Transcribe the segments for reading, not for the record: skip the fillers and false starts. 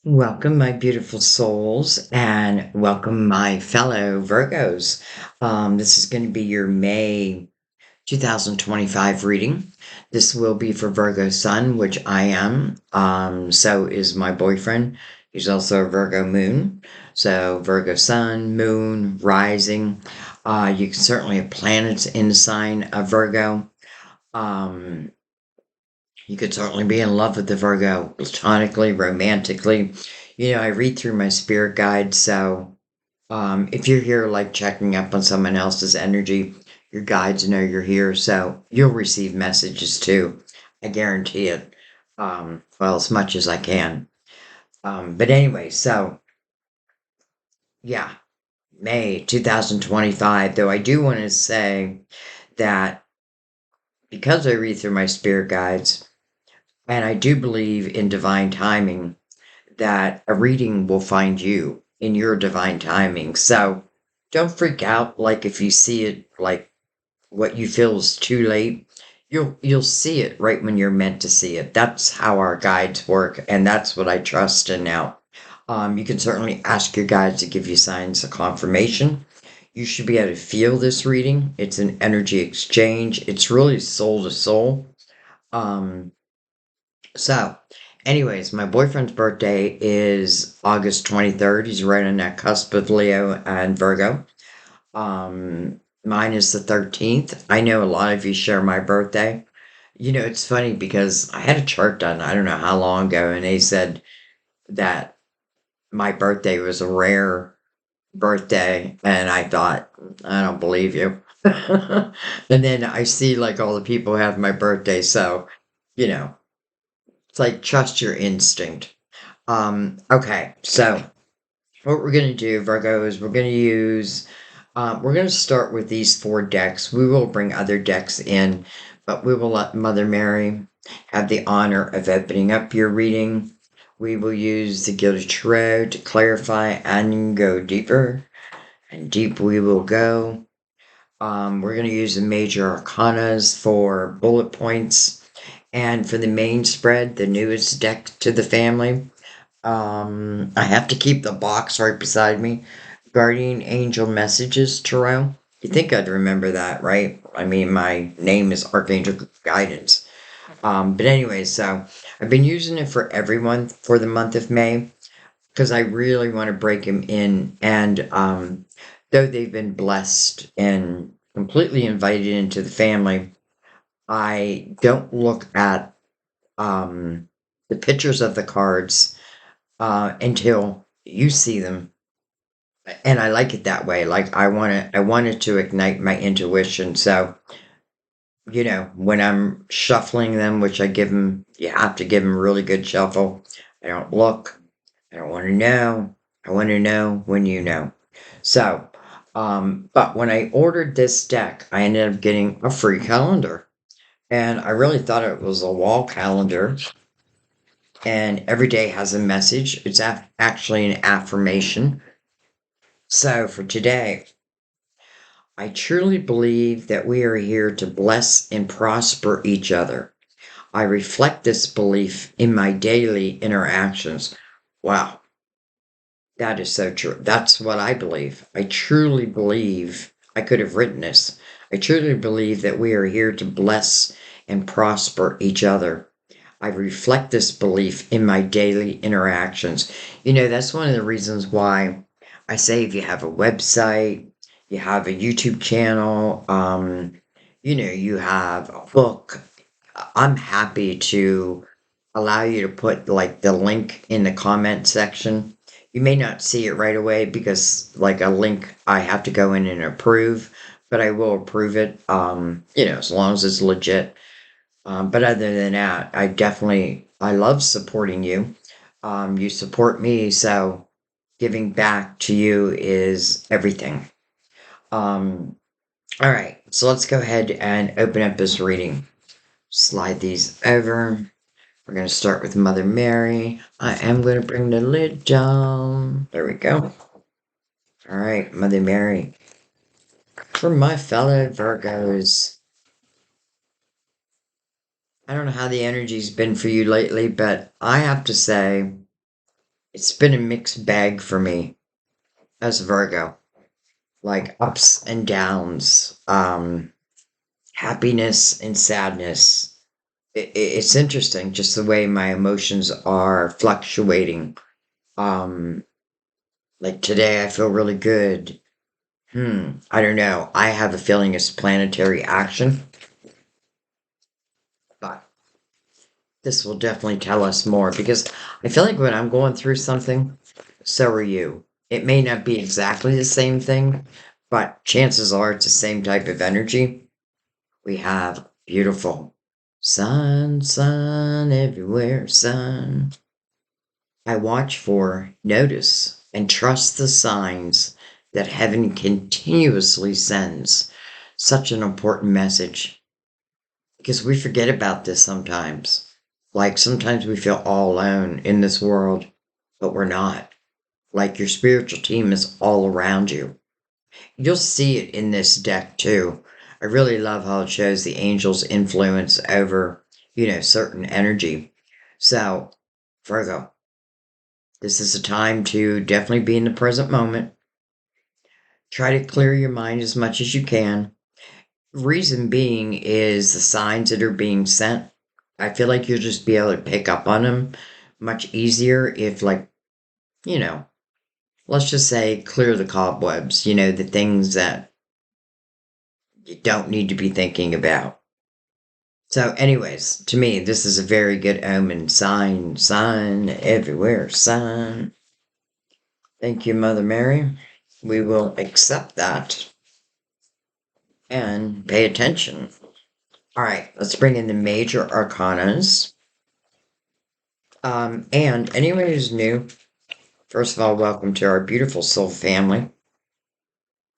Welcome, my beautiful souls, and welcome, my fellow Virgos. This is going to be your May 2025 reading. This will be for Virgo Sun, which I am. So is my boyfriend. He's also a Virgo Moon. So Virgo Sun, Moon, Rising. You can certainly have planets in the sign of Virgo. Um, you could certainly be in love with the Virgo, platonically, romantically. I read through my spirit guides, so if you're here like checking up on someone else's energy, your guides know you're here, so you'll receive messages too. I guarantee it. Well, as much as I can. But anyway, so yeah, May 2025, though I do want to say that because I read through my spirit guides, and I do believe in divine timing, that a reading will find you in your divine timing. So don't freak out like if you see it like what you feel is too late. You'll see it right when you're meant to see it. That's how our guides work, and that's what I trust in now. You can certainly ask your guides to give you signs of confirmation. You should be able to feel this reading. It's an energy exchange. It's really soul to soul. Um, so, anyways, my boyfriend's birthday is August 23rd. He's right on that cusp of Leo and Virgo. Mine is the 13th. I know a lot of you share my birthday. It's funny because I had a chart done, I don't know how long ago, and they said that my birthday was a rare birthday, and I thought, I don't believe you. And then I see like all the people who have my birthday, so, you know, it's like trust your instinct. Okay, so what we're going to do, Virgo, is we're going to start with these four decks. We will bring other decks in, but we will let Mother Mary have the honor of opening up your reading. We will use the Gilded Tarot to clarify and go deeper, and deep we will go. We're going to use the major arcanas for bullet points, and for the main spread, the newest deck to the family. I have to keep the box right beside me. Guardian Angel Messages Tarot. You think I'd remember that, right? I mean, my name is Archangel Guidance. But anyway, so I've been using it for everyone for the month of May because I really want to break them in. And though they've been blessed and completely invited into the family, I don't look at the pictures of the cards until you see them, and I like it that way. Like I wanted to ignite my intuition. So when I'm shuffling them, which I give them, you have to give them a really good shuffle. I don't look. I don't want to know. I want to know when you know. So, but when I ordered this deck, I ended up getting a free calendar, and I really thought it was a wall calendar. And every day has a message. It's actually an affirmation. So for today, I truly believe that we are here to bless and prosper each other. I reflect this belief in my daily interactions. Wow, that is so true. That's what I believe. I truly believe I could have written this. I truly believe that we are here to bless and prosper each other. I reflect this belief in my daily interactions. That's one of the reasons why I say if you have a website, you have a YouTube channel, you have a book, I'm happy to allow you to put like the link in the comment section. You may not see it right away because like a link I have to go in and approve, but I will approve it, as long as it's legit. But other than that, I love supporting you. You support me, so giving back to you is everything. Um, all right, so let's go ahead and open up this reading. Slide these over. We're going to start with Mother Mary. I am going to bring the lid down. There we go. All right, Mother Mary. For my fellow Virgos, I don't know how the energy's been for you lately, but I have to say it's been a mixed bag for me as a Virgo, like ups and downs, happiness and sadness. It's interesting just the way my emotions are fluctuating. Um, like today, I feel really good. I don't know. I have a feeling it's planetary action, but this will definitely tell us more because I feel like when I'm going through something, so are you. It may not be exactly the same thing, but chances are it's the same type of energy. We have beautiful sun, sun everywhere, sun. I watch for, notice, and trust the signs that heaven continuously sends. Such an important message because we forget about this sometimes. Like sometimes we feel all alone in this world, but we're not. Like your spiritual team is all around you. You'll see it in this deck too. I really love how it shows the angels' influence over, certain energy. So, Virgo, this is a time to definitely be in the present moment. Try to clear your mind as much as you can. Reason being is the signs that are being sent. I feel like you'll just be able to pick up on them much easier if, like, you know, let's just say clear the cobwebs, the things that you don't need to be thinking about. So, anyways, to me, this is a very good omen. Sign, sign, everywhere, sign. Thank you, Mother Mary. We will accept that and pay attention. All right, let's bring in the major arcanas. And anyone who's new, first of all, welcome to our beautiful soul family.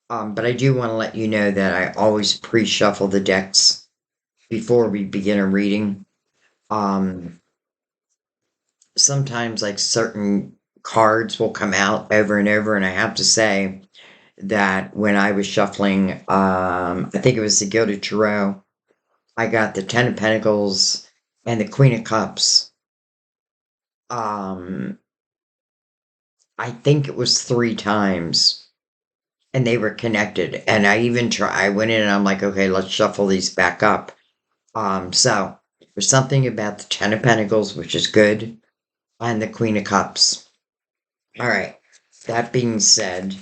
But I do want to let you know that I always pre-shuffle the decks before we begin a reading. Um, Sometimes like certain cards will come out over and over, and I have to say that when I was shuffling, I think it was the Gilded Tarot, I got the Ten of Pentacles and the Queen of Cups. Um, I think it was three times, and they were connected. And I went in and I'm like, okay, let's shuffle these back up. So there's something about the Ten of Pentacles, which is good, and the Queen of Cups. All right. That being said,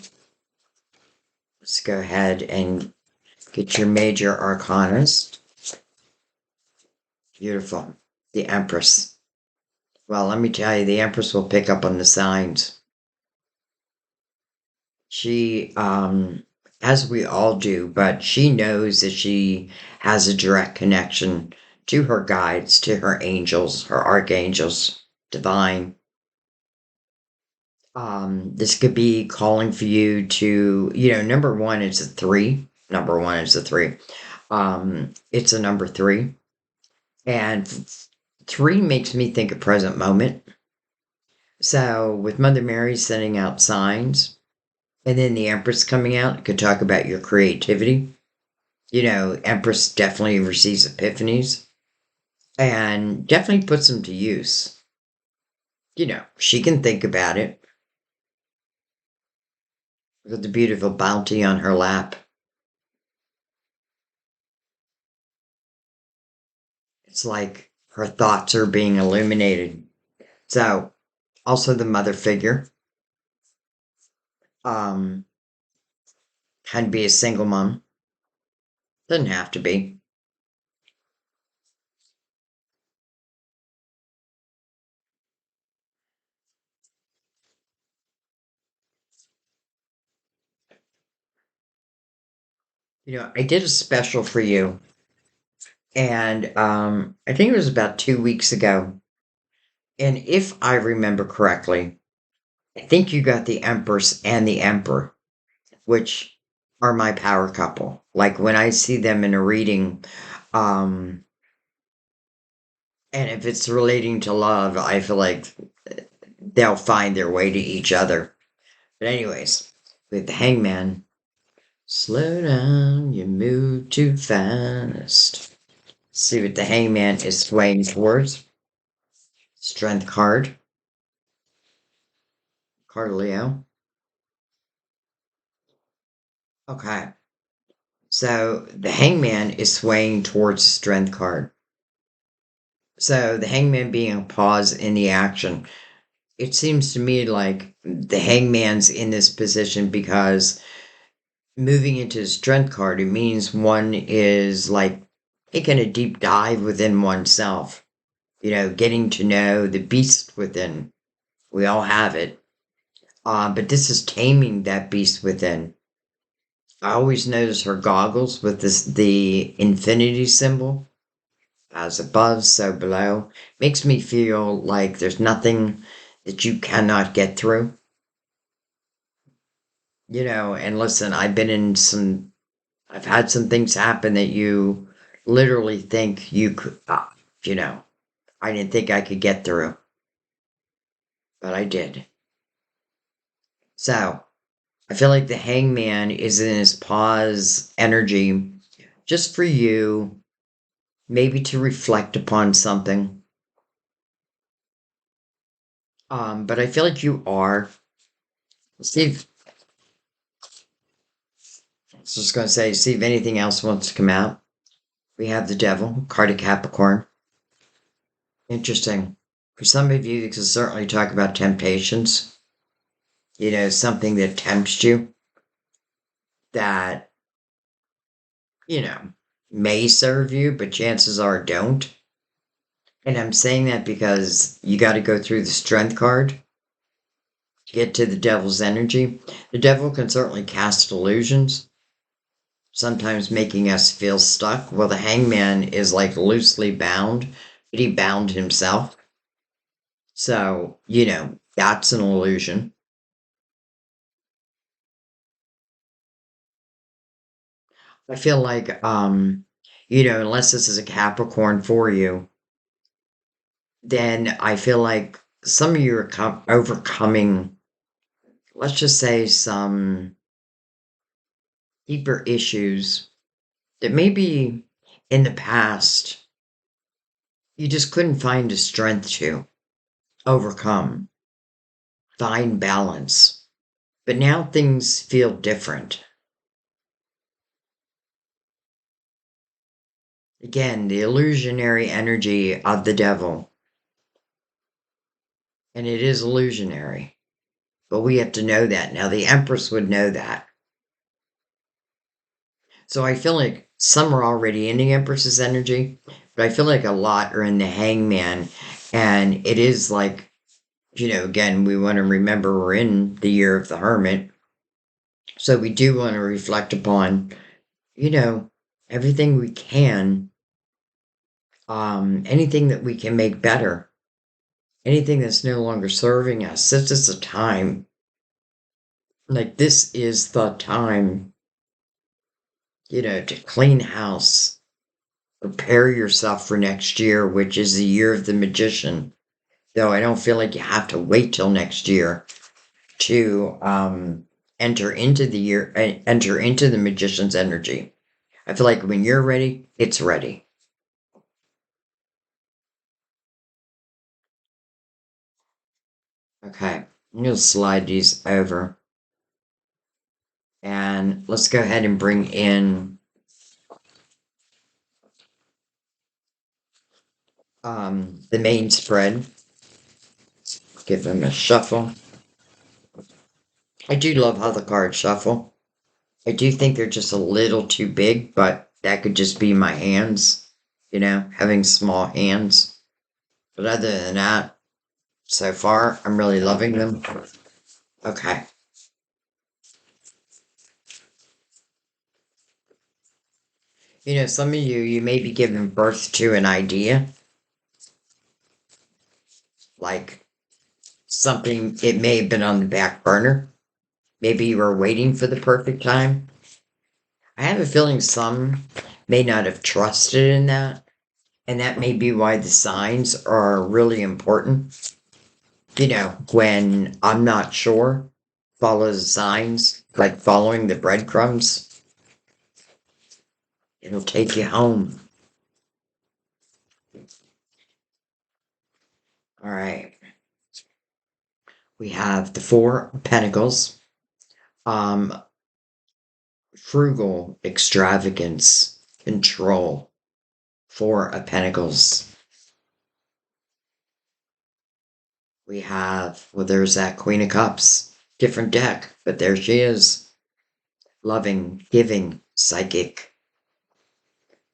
let's go ahead and get your major arcanas. Beautiful. The Empress. Well, let me tell you, the Empress will pick up on the signs. She, as we all do, but she knows that she has a direct connection to her guides, to her angels, her archangels, divine. This could be calling for you to, number one is a three. Number one is a three. It's a number three. And three makes me think of present moment. So with Mother Mary sending out signs, and then the Empress coming out, it could talk about your creativity. Empress definitely receives epiphanies and definitely puts them to use. She can think about it. Look at the beautiful bounty on her lap. It's like her thoughts are being illuminated. So, also the mother figure. Um, can be a single mom. Doesn't have to be. I did a special for you, and I think it was about 2 weeks ago. And if I remember correctly, I think you got the Empress and the Emperor, which are my power couple. Like when I see them in a reading, um, and if it's relating to love, I feel like they'll find their way to each other. But anyways, with the Hangman, slow down, you move too fast. See what the Hangman is swaying towards. Strength card. Card of Leo. Okay. So the hangman is swaying towards the strength card. So the hangman being a pause in the action. It seems to me like the hangman's in this position because moving into the strength card, it means one is like taking a deep dive within oneself, getting to know the beast within. We all have it. But this is taming that beast within. I always notice her goggles with the infinity symbol, as above, so below. Makes me feel like there's nothing that you cannot get through. And listen, I've had some things happen that you literally think you could, I didn't think I could get through, but I did. So I feel like the hangman is in his pause energy just for you, maybe to reflect upon something. But I feel like you are. See if, I was just going to say, see if anything else wants to come out. We have the devil, card of Capricorn. Interesting. For some of you, you can certainly talk about temptations. Something that tempts you that, you know, may serve you, but chances are don't. And I'm saying that because you got to go through the strength card to get to the devil's energy. The devil can certainly cast illusions, sometimes making us feel stuck. Well, the hangman is like loosely bound, but he bound himself. So, that's an illusion. I feel like, unless this is a Capricorn for you, then I feel like some of you are overcoming, let's just say, some deeper issues that maybe in the past you just couldn't find the strength to overcome, find balance. But now things feel different. Again, the illusionary energy of the devil. And it is illusionary. But we have to know that. Now, the Empress would know that. So I feel like some are already in the Empress's energy, but I feel like a lot are in the Hangman. And it is like, again, we want to remember we're in the year of the Hermit. So we do want to reflect upon, you know, everything we can, anything that we can make better, anything that's no longer serving us. This is the time. Like, this is the time, to clean house, prepare yourself for next year, which is the year of the magician. Though I don't feel like you have to wait till next year to enter into the magician's energy. I feel like when you're ready, it's ready. Okay, I'm gonna slide these over, and let's go ahead and bring in the main spread. Give them a shuffle. I do love how the cards shuffle. I do think they're just a little too big, but that could just be my hands, having small hands. But other than that, so far, I'm really loving them. Okay. Some of you may be giving birth to an idea, like something, it may have been on the back burner. Maybe you were waiting for the perfect time. I have a feeling some may not have trusted in that. And that may be why the signs are really important. When I'm not sure, follow the signs, like following the breadcrumbs. It'll take you home. All right. We have the Four of Pentacles, um, frugal, extravagance, control, Four of Pentacles. We have, well, there's that Queen of Cups, different deck, but there she is. Loving, giving, psychic.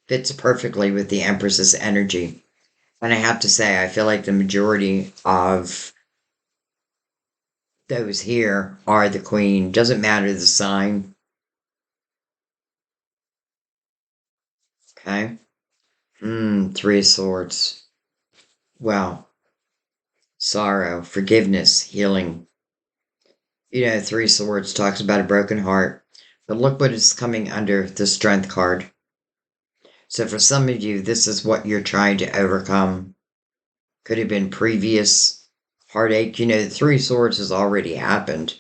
Fits perfectly with the Empress's energy. And I have to say, I feel like the majority of those here are the Queen. Doesn't matter the sign. Okay. Three of Swords. Well, sorrow, forgiveness, healing. Three of Swords talks about a broken heart. But look what is coming under the Strength card. So for some of you, this is what you're trying to overcome. Could have been previous heartache. The Three of Swords has already happened.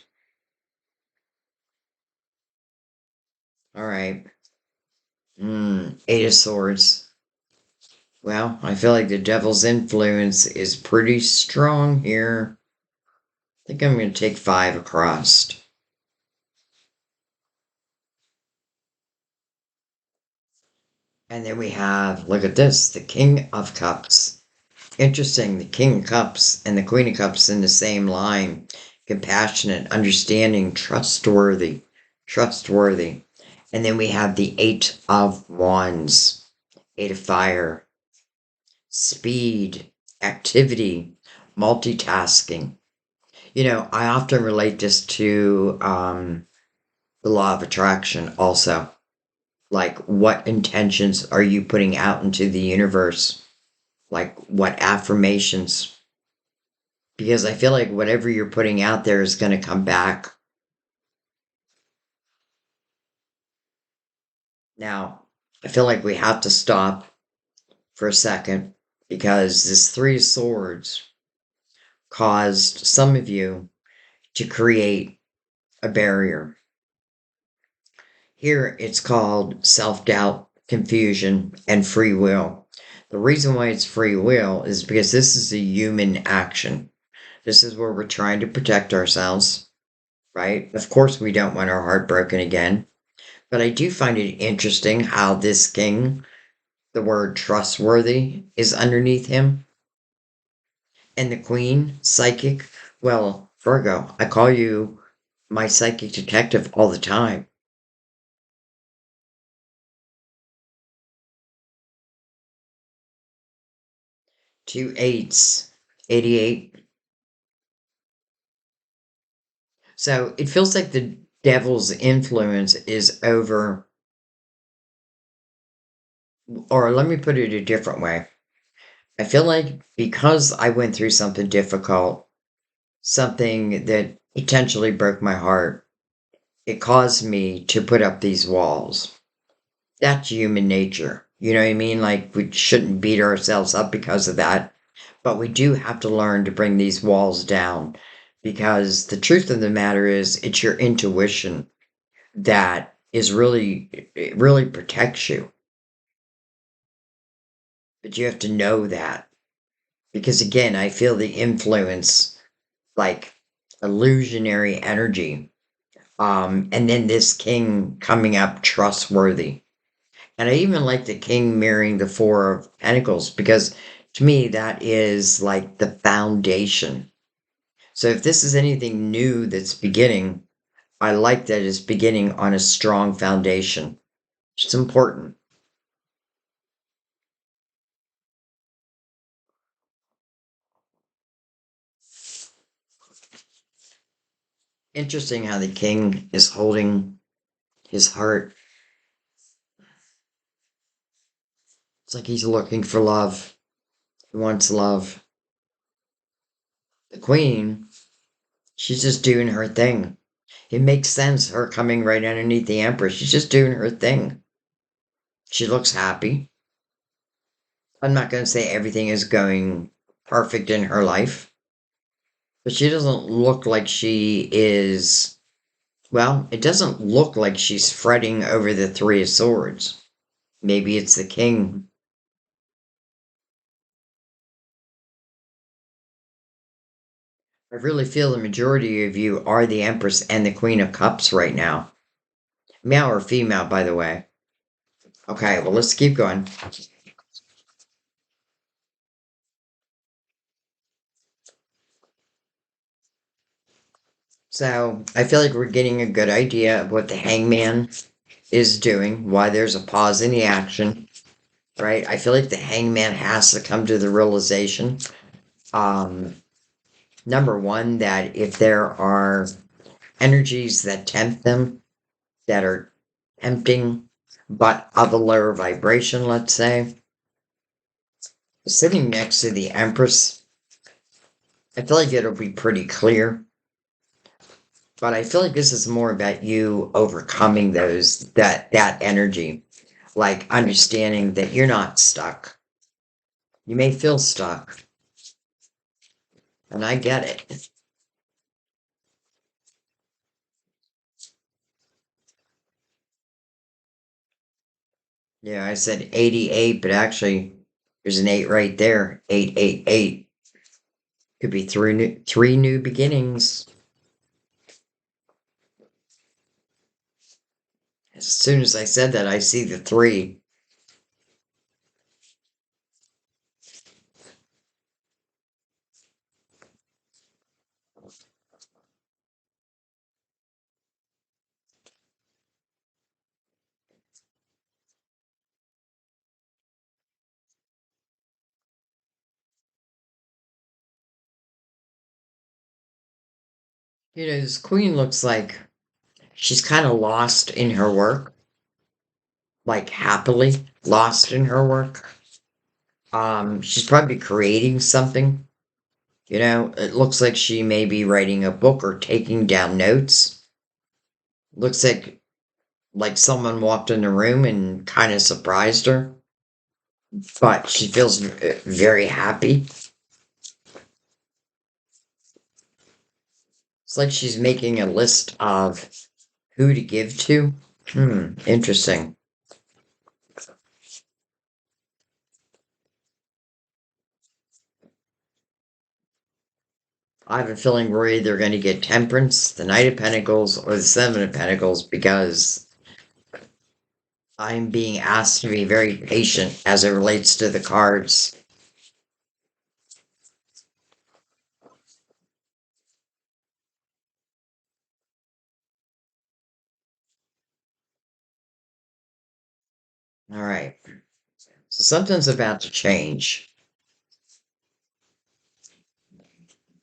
All right. Eight of Swords. Well, I feel like the devil's influence is pretty strong here. I think I'm going to take 5 across. And then we have, look at this, the King of Cups. Interesting, the King of Cups and the Queen of Cups in the same line. Compassionate, understanding, trustworthy, trustworthy. And then we have the Eight of Wands, Eight of Fire, speed, activity, multitasking. I often relate this to the law of attraction also. Like, what intentions are you putting out into the universe? Like, what affirmations? Because I feel like whatever you're putting out there is going to come back. Now, I feel like we have to stop for a second because this Three of Swords caused some of you to create a barrier. Here it's called self-doubt, confusion, and free will. The reason why it's free will is because this is a human action. This is where we're trying to protect ourselves, right? Of course, we don't want our heart broken again. But I do find it interesting how this king, the word trustworthy, is underneath him. And the queen, psychic, well, Virgo, I call you my psychic detective all the time. Two eights, 88. So it feels like the devil's influence is over, or let me put it a different way. I feel like because I went through something difficult, something that potentially broke my heart, it caused me to put up these walls. That's human nature. You know what I mean? Like, we shouldn't beat ourselves up because of that. But we do have to learn to bring these walls down because the truth of the matter is, it's your intuition that is really, it really protects you. But you have to know that because, again, I feel the influence, like illusionary energy. And then this king coming up trustworthy. And I even like the king mirroring the Four of Pentacles because to me that is like the foundation. So if this is anything new that's beginning, I like that it's beginning on a strong foundation. It's important. Interesting how the king is holding his heart. It's like he's looking for love. He wants love. The queen, she's just doing her thing. It makes sense, her coming right underneath the empress. She's just doing her thing. She looks happy. I'm not going to say everything is going perfect in her life, but she doesn't look like she is. Well, it doesn't look like she's fretting over the Three of Swords. Maybe it's the king. I really feel the majority of you are the Empress and the Queen of Cups right now. Male or female, by the way. Okay, well, let's keep going. So I feel like we're getting a good idea of what the hangman is doing, why there's a pause in the action, right? I feel like the hangman has to come to the realization, um, number one, that if there are energies that tempt them, that are tempting, but of a lower vibration, let's say, sitting next to the Empress, I feel like it'll be pretty clear. But I feel like this is more about you overcoming that energy, like understanding that you're not stuck. You may feel stuck, and I get it. Yeah, I said 88, but actually there's an 8 right there. 888. Could be three new beginnings. As soon as I said that, I see the 3. This queen looks like she's kind of lost in her work, like happily lost in her work. She's probably creating something. It looks like she may be writing a book or taking down notes. Looks like someone walked in the room and kind of surprised her, but she feels very happy. It's like she's making a list of who to give to. Interesting. I have a feeling we're either going to get Temperance, the Knight of Pentacles, or the Seven of Pentacles because I'm being asked to be very patient as it relates to the cards. All right. So something's about to change,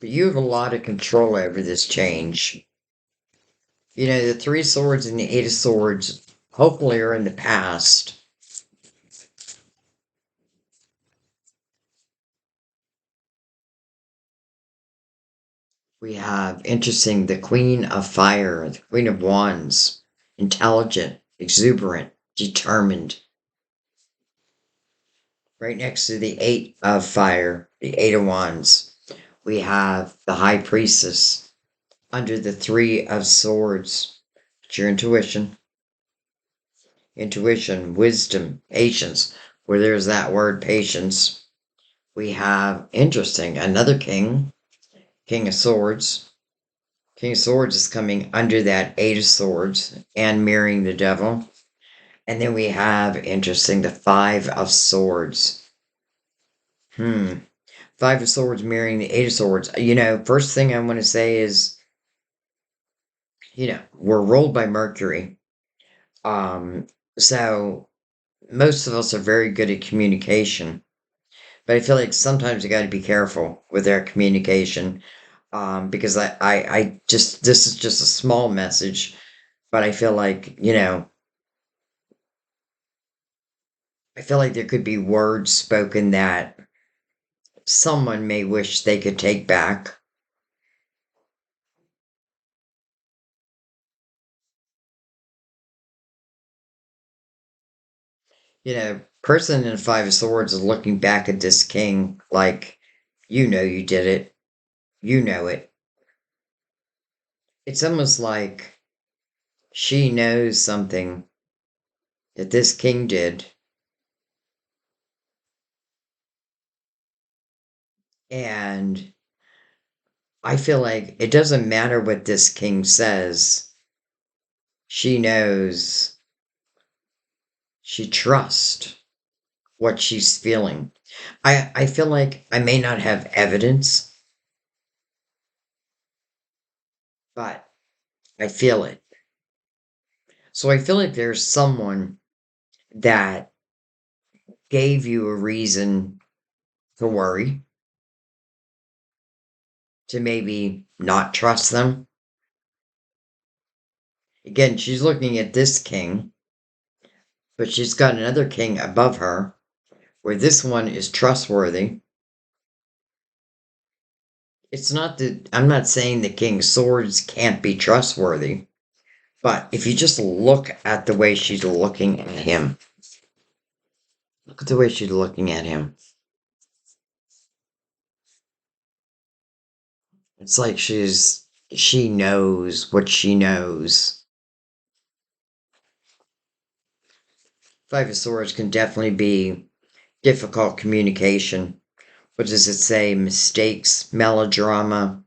but you have a lot of control over this change. The Three Swords and the Eight of Swords hopefully are in the past. We have, interesting, the Queen of Fire, the Queen of Wands, intelligent, exuberant, determined. Right next to the Eight of Fire, the Eight of Wands, we have the High Priestess. Under the Three of Swords, it's your intuition, wisdom, patience. Where there's that word patience, we have, interesting, another king, King of Swords. King of Swords is coming under that Eight of Swords and mirroring the devil. And then we have, interesting, the Five of Swords. Five of Swords mirroring the Eight of Swords. First thing I want to say is, we're ruled by Mercury. So most of us are very good at communication, but I feel like sometimes you got to be careful with our communication. Because I just, this is just a small message, but I feel like there could be words spoken that someone may wish they could take back. Person in the Five of Swords is looking back at this king like, you did it. You know it. It's almost like she knows something that this king did. And I feel like it doesn't matter what this king says. She knows, she trusts what she's feeling. I feel like I may not have evidence, but I feel it. So I feel like there's someone that gave you a reason to worry, to maybe not trust them. Again, she's looking at this king, but she's got another king above her, where this one is trustworthy. It's not that I'm not saying the King of Swords can't be trustworthy, but if you just look at the way she's looking at him, look at the way she's looking at him. It's like she knows what she knows. Five of Swords can definitely be difficult communication. What does it say? Mistakes, melodrama,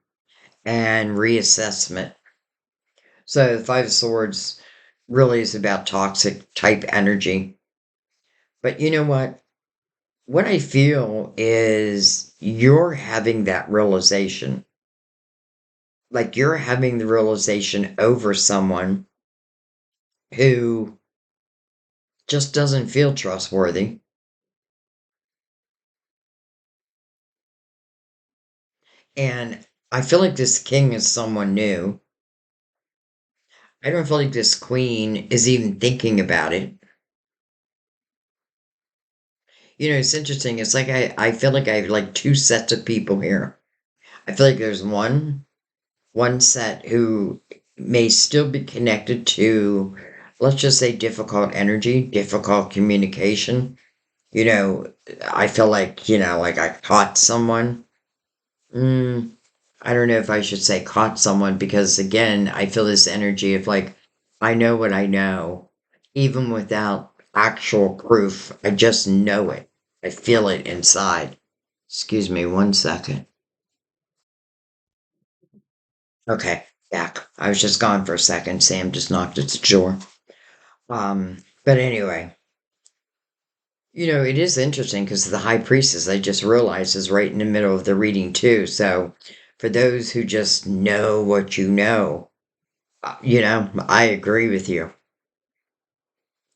and reassessment. So the Five of Swords really is about toxic type energy. But you know what? What I feel is you're having that realization. Like you're having the realization over someone who just doesn't feel trustworthy. And I feel like this king is someone new. I don't feel like this queen is even thinking about it. It's interesting. It's like I feel like I have like two sets of people here. I feel like there's one set who may still be connected to, let's just say, difficult energy, difficult communication. You know, I feel like, like I caught someone. Mm, I don't know if I should say caught someone because, again, I feel this energy of like, I know what I know, even without actual proof. I just know it. I feel it inside. Excuse me one second. Okay, back. I was just gone for a second. Sam just knocked at the door. But anyway, it is interesting because the high priestess, I just realized, is right in the middle of the reading too. So for those who just know what you know, I agree with you.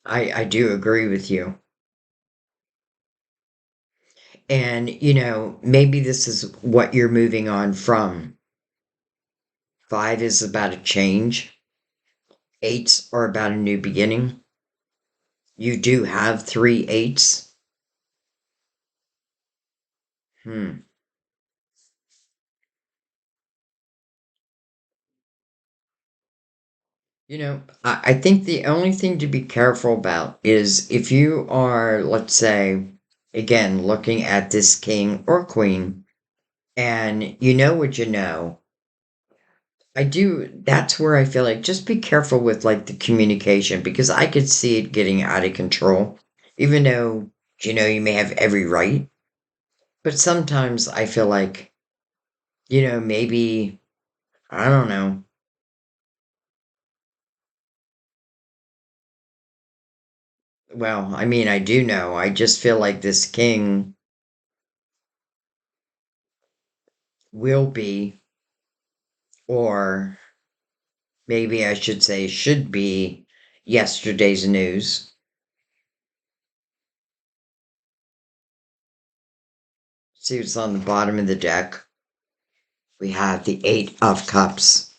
I do agree with you. And, maybe this is what you're moving on from. Five is about a change. Eights are about a new beginning. You do have three eights. Hmm. I think the only thing to be careful about is if you are, let's say, again, looking at this king or queen, and you know what you know, that's where I feel like just be careful with like the communication because I could see it getting out of control, even though, you may have every right. But sometimes I feel like, maybe, I don't know. Well, I mean, I do know. I just feel like this king will be, or maybe I should say should be, yesterday's news. See what's on the bottom of the deck. We have the Eight of Cups.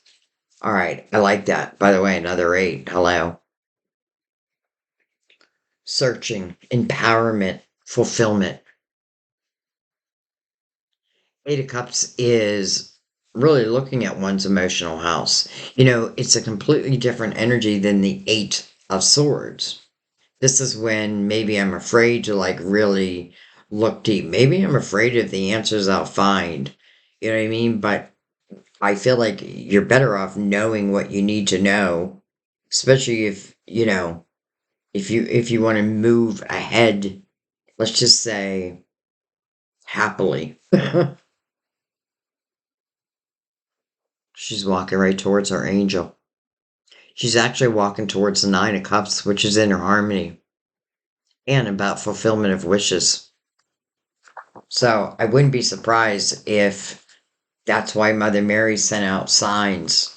All right, I like that. By the way, another eight. Hello. Searching, empowerment, fulfillment. Eight of Cups is really looking at one's emotional house. It's a completely different energy than the Eight of Swords. This is when maybe I'm afraid to like really look deep. Maybe I'm afraid of the answers I'll find. You know what I mean? But I feel like you're better off knowing what you need to know, especially if, if you want to move ahead, let's just say happily. She's walking right towards her angel. She's actually walking towards the Nine of Cups, which is inner harmony and about fulfillment of wishes. So I wouldn't be surprised if that's why Mother Mary sent out signs.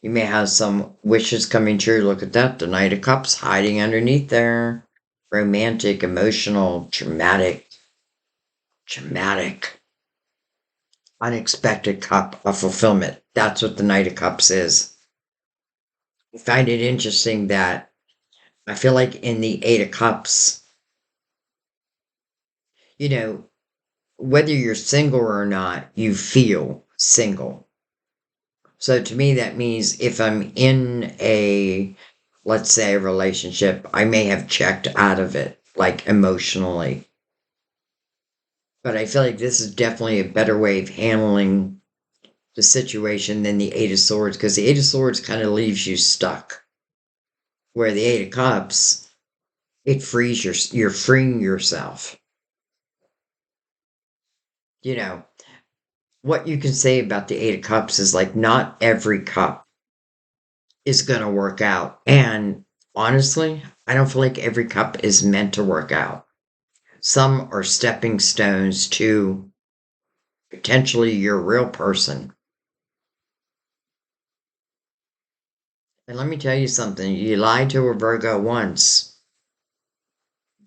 You may have some wishes coming true. Look at that, the Knight of Cups hiding underneath there. Romantic, emotional, dramatic, unexpected cup of fulfillment. That's what the Knight of Cups is. I find it interesting that I feel like in the Eight of Cups, you know, whether you're single or not, you feel single. So to me, that means if I'm in a, let's say, a relationship, I may have checked out of it, like emotionally. But I feel like this is definitely a better way of handling the situation than the Eight of Swords, because the Eight of Swords kind of leaves you stuck. Where the Eight of Cups, it frees you're freeing yourself. You know, what you can say about the Eight of Cups is like not every cup is going to work out. And honestly, I don't feel like every cup is meant to work out. Some are stepping stones to potentially your real person. And let me tell you something, you lied to a Virgo once.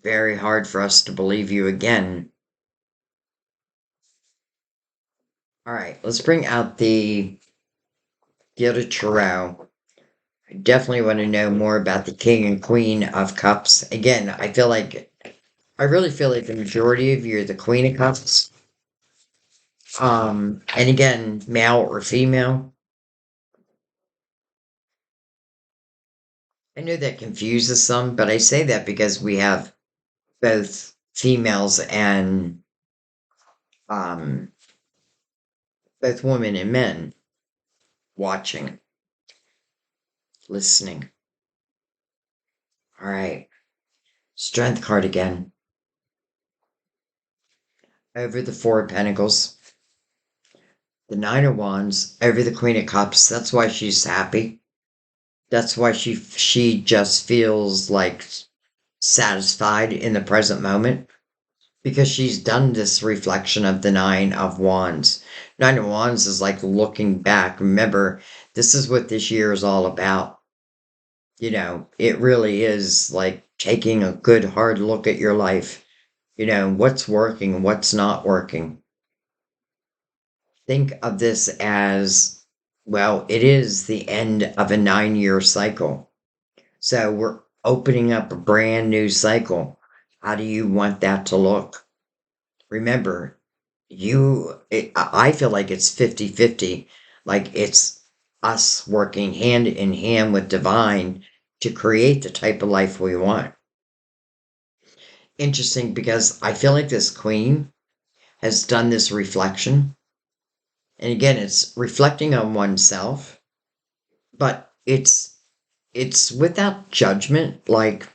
Very hard for us to believe you again. All right, let's bring out the Gilded Tarot. I definitely want to know more about the King and Queen of Cups. Again, I really feel like the majority of you are the Queen of Cups. And again, male or female. I know that confuses some, but I say that because we have both females and um, both women and men watching, listening. All right, Strength card again. Over the Four of Pentacles, the Nine of Wands, over the Queen of Cups. That's why she's happy. That's why she just feels like satisfied in the present moment because she's done this reflection of the Nine of Wands. Nine of Wands is like looking back. Remember, this is what this year is all about. It really is like taking a good hard look at your life. What's working, what's not working. Think of this as, well, it is the end of a 9-year cycle. So we're opening up a brand new cycle. How do you want that to look? Remember, I feel like it's 50-50. Like it's us working hand in hand with divine to create the type of life we want. Interesting because I feel like this queen has done this reflection. And again, it's reflecting on oneself, but it's without judgment. Like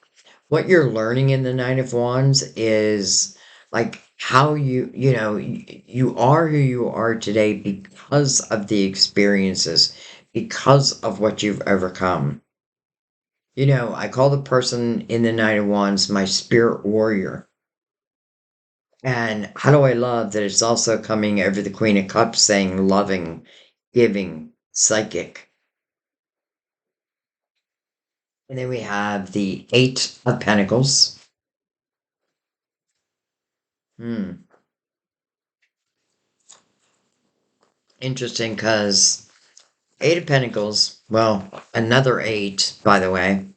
what you're learning in the Nine of Wands is like how you are who you are today because of the experiences, because of what you've overcome. I call the person in the Nine of Wands my spirit warrior. And how do I love that it's also coming over the Queen of Cups saying loving, giving, psychic. And then we have the Eight of Pentacles. Hmm. Interesting because Eight of Pentacles, well, another eight, by the way.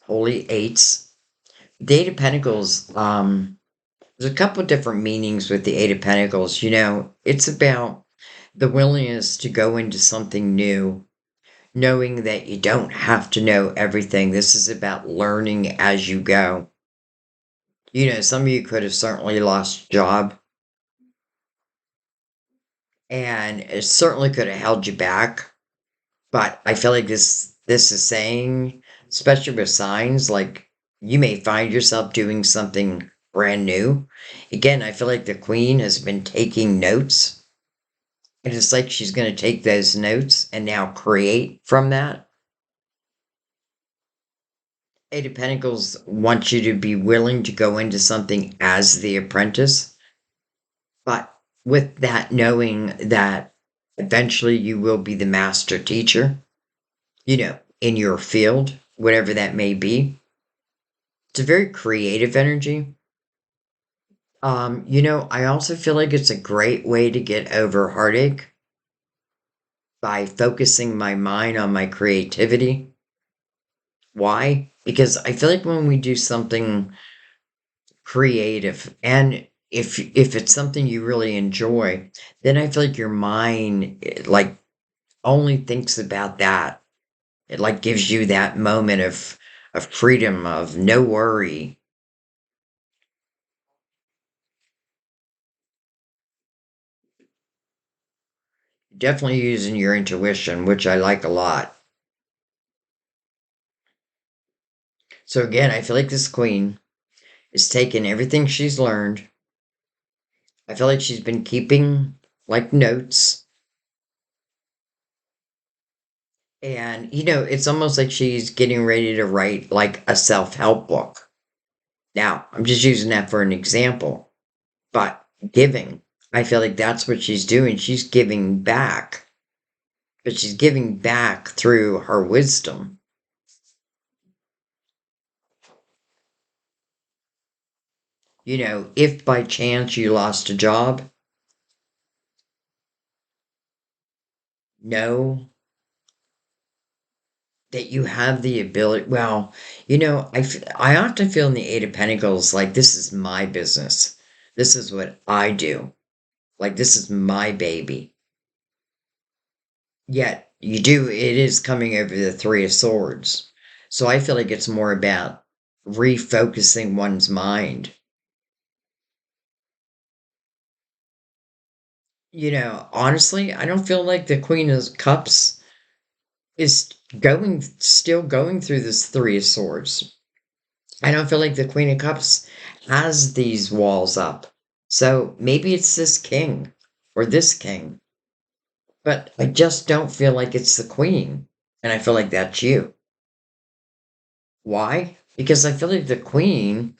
Holy eights. The Eight of Pentacles, there's a couple different meanings with the Eight of Pentacles. It's about the willingness to go into something new, knowing that you don't have to know everything. This is about learning as you go. Some of you could have certainly lost your job, and it certainly could have held you back. But I feel like this is saying, especially with signs, like you may find yourself doing something brand new. Again, I feel like the queen has been taking notes And it's like she's going to take those notes and now create from that. Eight of Pentacles wants you to be willing to go into something as the apprentice, but with that knowing that eventually you will be the master teacher, in your field, whatever that may be. It's a very creative energy. I also feel like it's a great way to get over heartache by focusing my mind on my creativity. Why? Because I feel like when we do something creative and if it's something you really enjoy, then I feel like your mind like only thinks about that. It like gives you that moment of freedom, of no worry. Definitely using your intuition, which I like a lot. So again, I feel like this queen is taking everything she's learned. I feel like she's been keeping like notes. And it's almost like she's getting ready to write like a self-help book. Now, I'm just using that for an example, but giving, I feel like that's what she's doing. She's giving back, but she's giving back through her wisdom. If by chance you lost a job, know that you have the ability. Well, I often feel in the Eight of Pentacles like this is my business. This is what I do. Like this is my baby. Yet it is coming over the Three of Swords. So I feel like it's more about refocusing one's mind. Honestly, I don't feel like the Queen of Cups is still going through this Three of Swords. I don't feel like the Queen of Cups has these walls up. So maybe it's this king or this king, but I just don't feel like it's the Queen. And I feel like that's you. Why? Because I feel like the Queen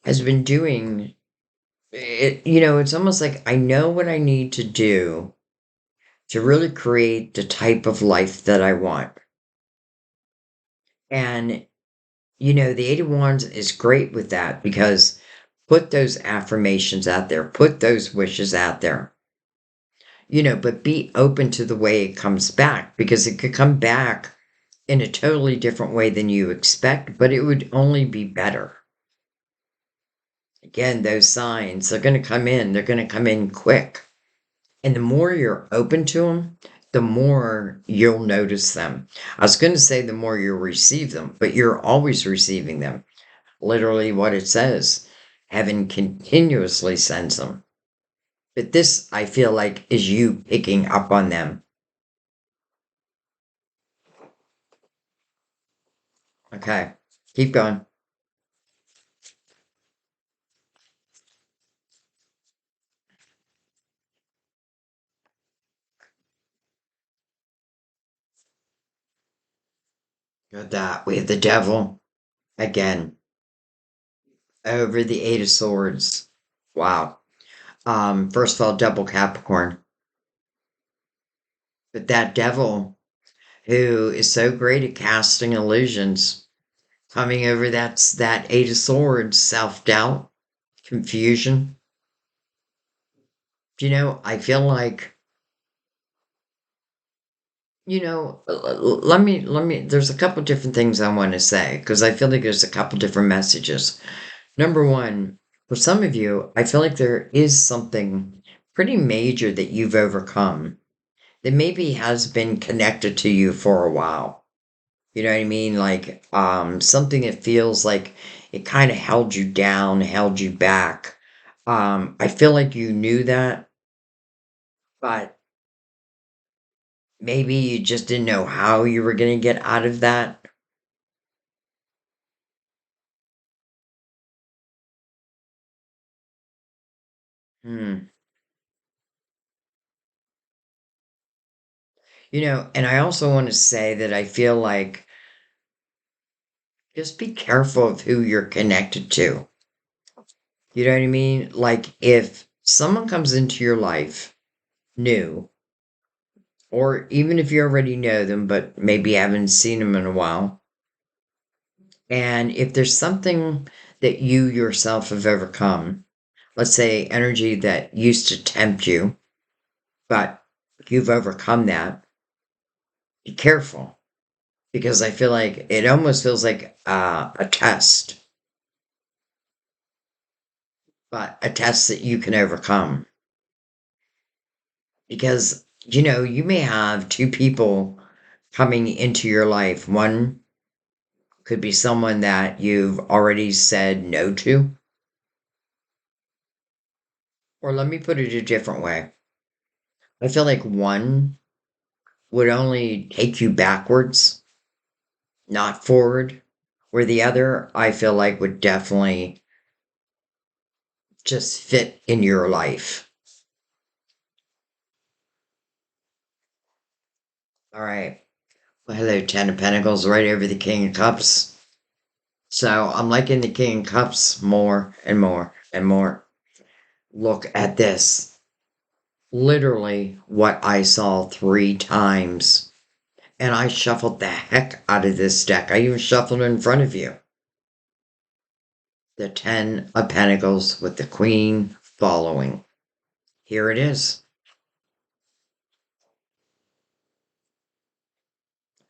has been doing it. It's almost like I know what I need to do to really create the type of life that I want. And, the Eight of Wands is great with that because put those affirmations out there, put those wishes out there, but be open to the way it comes back because it could come back in a totally different way than you expect, but it would only be better. Again, those signs, they're going to come in quick. And the more you're open to them, the more you'll notice them. I was going to say the more you'll receive them, but you're always receiving them. Literally what it says. Heaven continuously sends them. But this, I feel like, is you picking up on them. Okay, keep going. Got that. We have the devil again over the Eight of Swords. Wow. First of all, double Capricorn. But that devil who is so great at casting illusions, coming over that Eight of Swords, self-doubt, confusion. I feel like, there's a couple different things I want to say because I feel like there's a couple different messages. Number one, for some of you, I feel like there is something pretty major that you've overcome that maybe has been connected to you for a while. You know what I mean? Like something that feels like it kind of held you down, held you back. I feel like you knew that, but maybe you just didn't know how you were going to get out of that. Hmm. And I also want to say that I feel like just be careful of who you're connected to. You know what I mean? Like if someone comes into your life new, or even if you already know them, but maybe haven't seen them in a while, and if there's something that you yourself have overcome, let's say energy that used to tempt you, but you've overcome that, be careful because I feel like it almost feels like a test, but a test that you can overcome. Because, you may have two people coming into your life. One could be someone that you've already said no to. Or let me put it a different way. I feel like one would only take you backwards, not forward, where the other, I feel like, would definitely just fit in your life. All right. Well, hello, Ten of Pentacles, right over the King of Cups. So I'm liking the King of Cups more and more and more. Look at this. Literally what I saw 3 times. And I shuffled the heck out of this deck. I even shuffled it in front of you. The Ten of Pentacles with the Queen following. Here it is.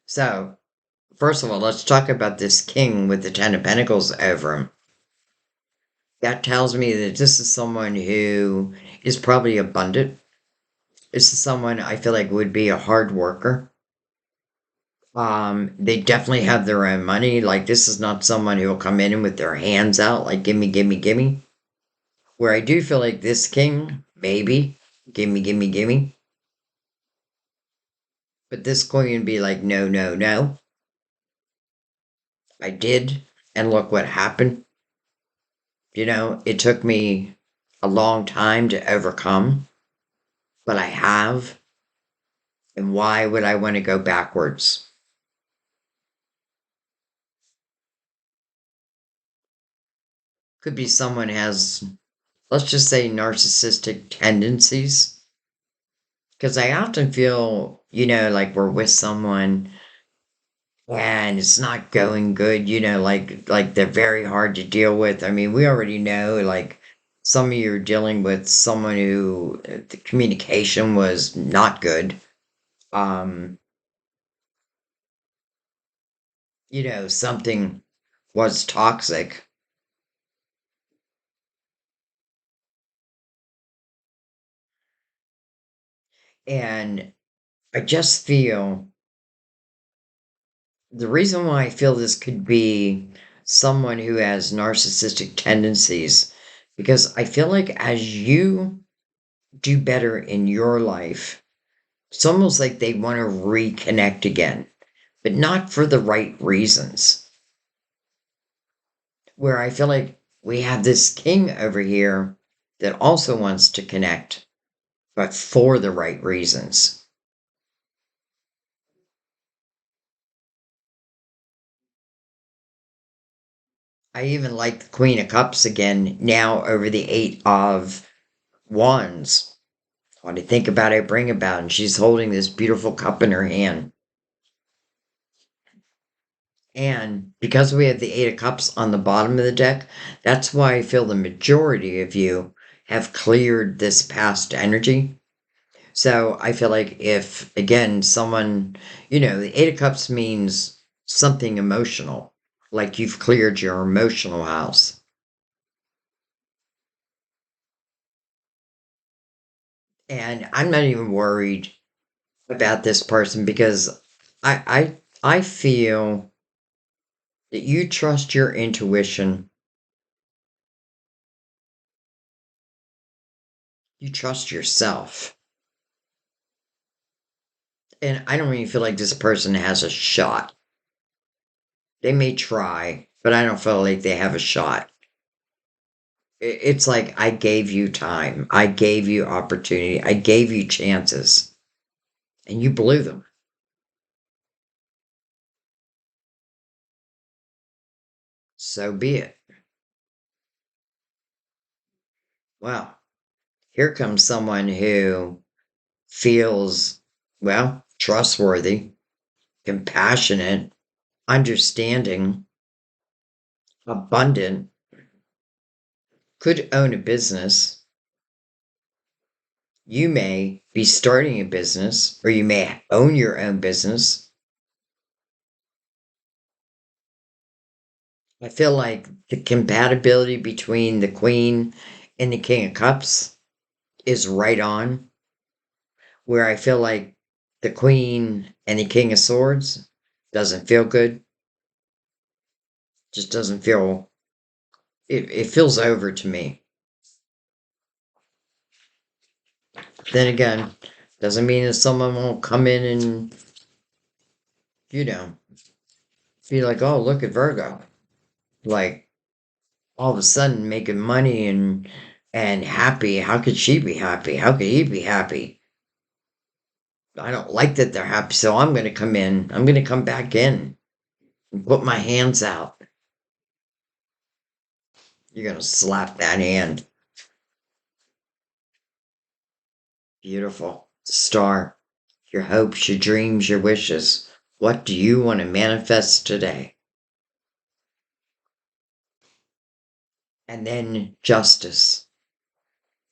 So, first of all, let's talk about this King with the Ten of Pentacles over him. That tells me that this is someone who is probably abundant. This is someone I feel like would be a hard worker. They definitely have their own money. Like this is not someone who will come in with their hands out, like gimme, gimme, gimme. Where I do feel like this king, maybe, gimme, gimme, gimme. But this queen would be like, no, no, no. I did, and look what happened. It took me a long time to overcome, but I have. And why would I want to go backwards? Could be someone has, let's just say, narcissistic tendencies. Because I often feel, like we're with someone and it's not going good, like they're very hard to deal with. I mean, we already know, like, some of you are dealing with someone who the communication was not good. Um, something was toxic. And I just feel the reason why I feel this could be someone who has narcissistic tendencies, because I feel like as you do better in your life, it's almost like they want to reconnect again, but not for the right reasons. Where I feel like we have this king over here that also wants to connect, but for the right reasons. I even like the Queen of Cups again now over the Eight of Wands. When I think about it, I bring about, and she's holding this beautiful cup in her hand. And because we have the Eight of Cups on the bottom of the deck, that's why I feel the majority of you have cleared this past energy. So I feel like if, again, someone, the Eight of Cups means something emotional, like you've cleared your emotional house. And I'm not even worried about this person because I feel that you trust your intuition, you trust yourself. And I don't even feel like this person has a shot. They may try, but I don't feel like they have a shot. It's like I gave you time, I gave you opportunity, I gave you chances, and you blew them. So be it. Well, here comes someone who feels, well, trustworthy, compassionate, understanding, abundant, could own a business. You may be starting a business, or you may own your own business. I feel like the compatibility between the Queen and the King of Cups is right on, where I feel like the Queen and the King of Swords doesn't feel good. Just doesn't feel, it feels over to me. Then again, doesn't mean that someone won't come in and, you know, be like, oh, look at Virgo. Like, all of a sudden making money and happy. How could she be happy? How could he be happy? I don't like that they're happy, so I'm going to come in. I'm going to come back in and put my hands out. You're going to slap that hand. Beautiful. Star. Your hopes, your dreams, your wishes. What do you want to manifest today? And then justice.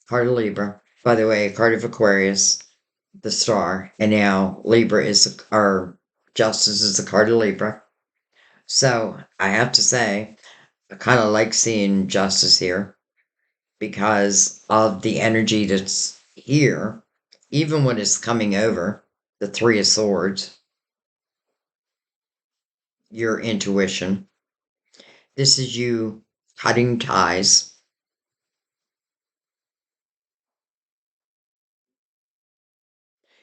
Card of Libra. By the way, a card of Aquarius, the star. And now Libra is, or justice is the card of Libra. So I have to say, I kind of like seeing justice here because of the energy that's here, even when it's coming over, the Three of Swords, your intuition. This is you cutting ties.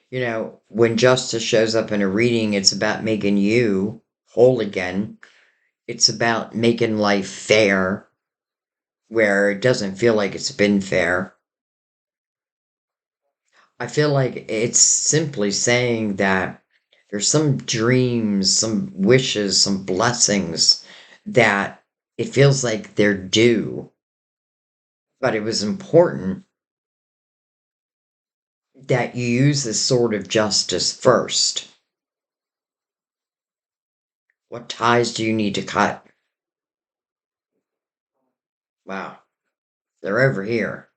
You know, when justice shows up in a reading, it's about making you whole again. It's about making life fair where it doesn't feel like it's been fair. I feel like it's simply saying that there's some dreams, some wishes, some blessings that it feels like they're due. But it was important that you use this sword of justice first. What ties do you need to cut? Wow, they're over here.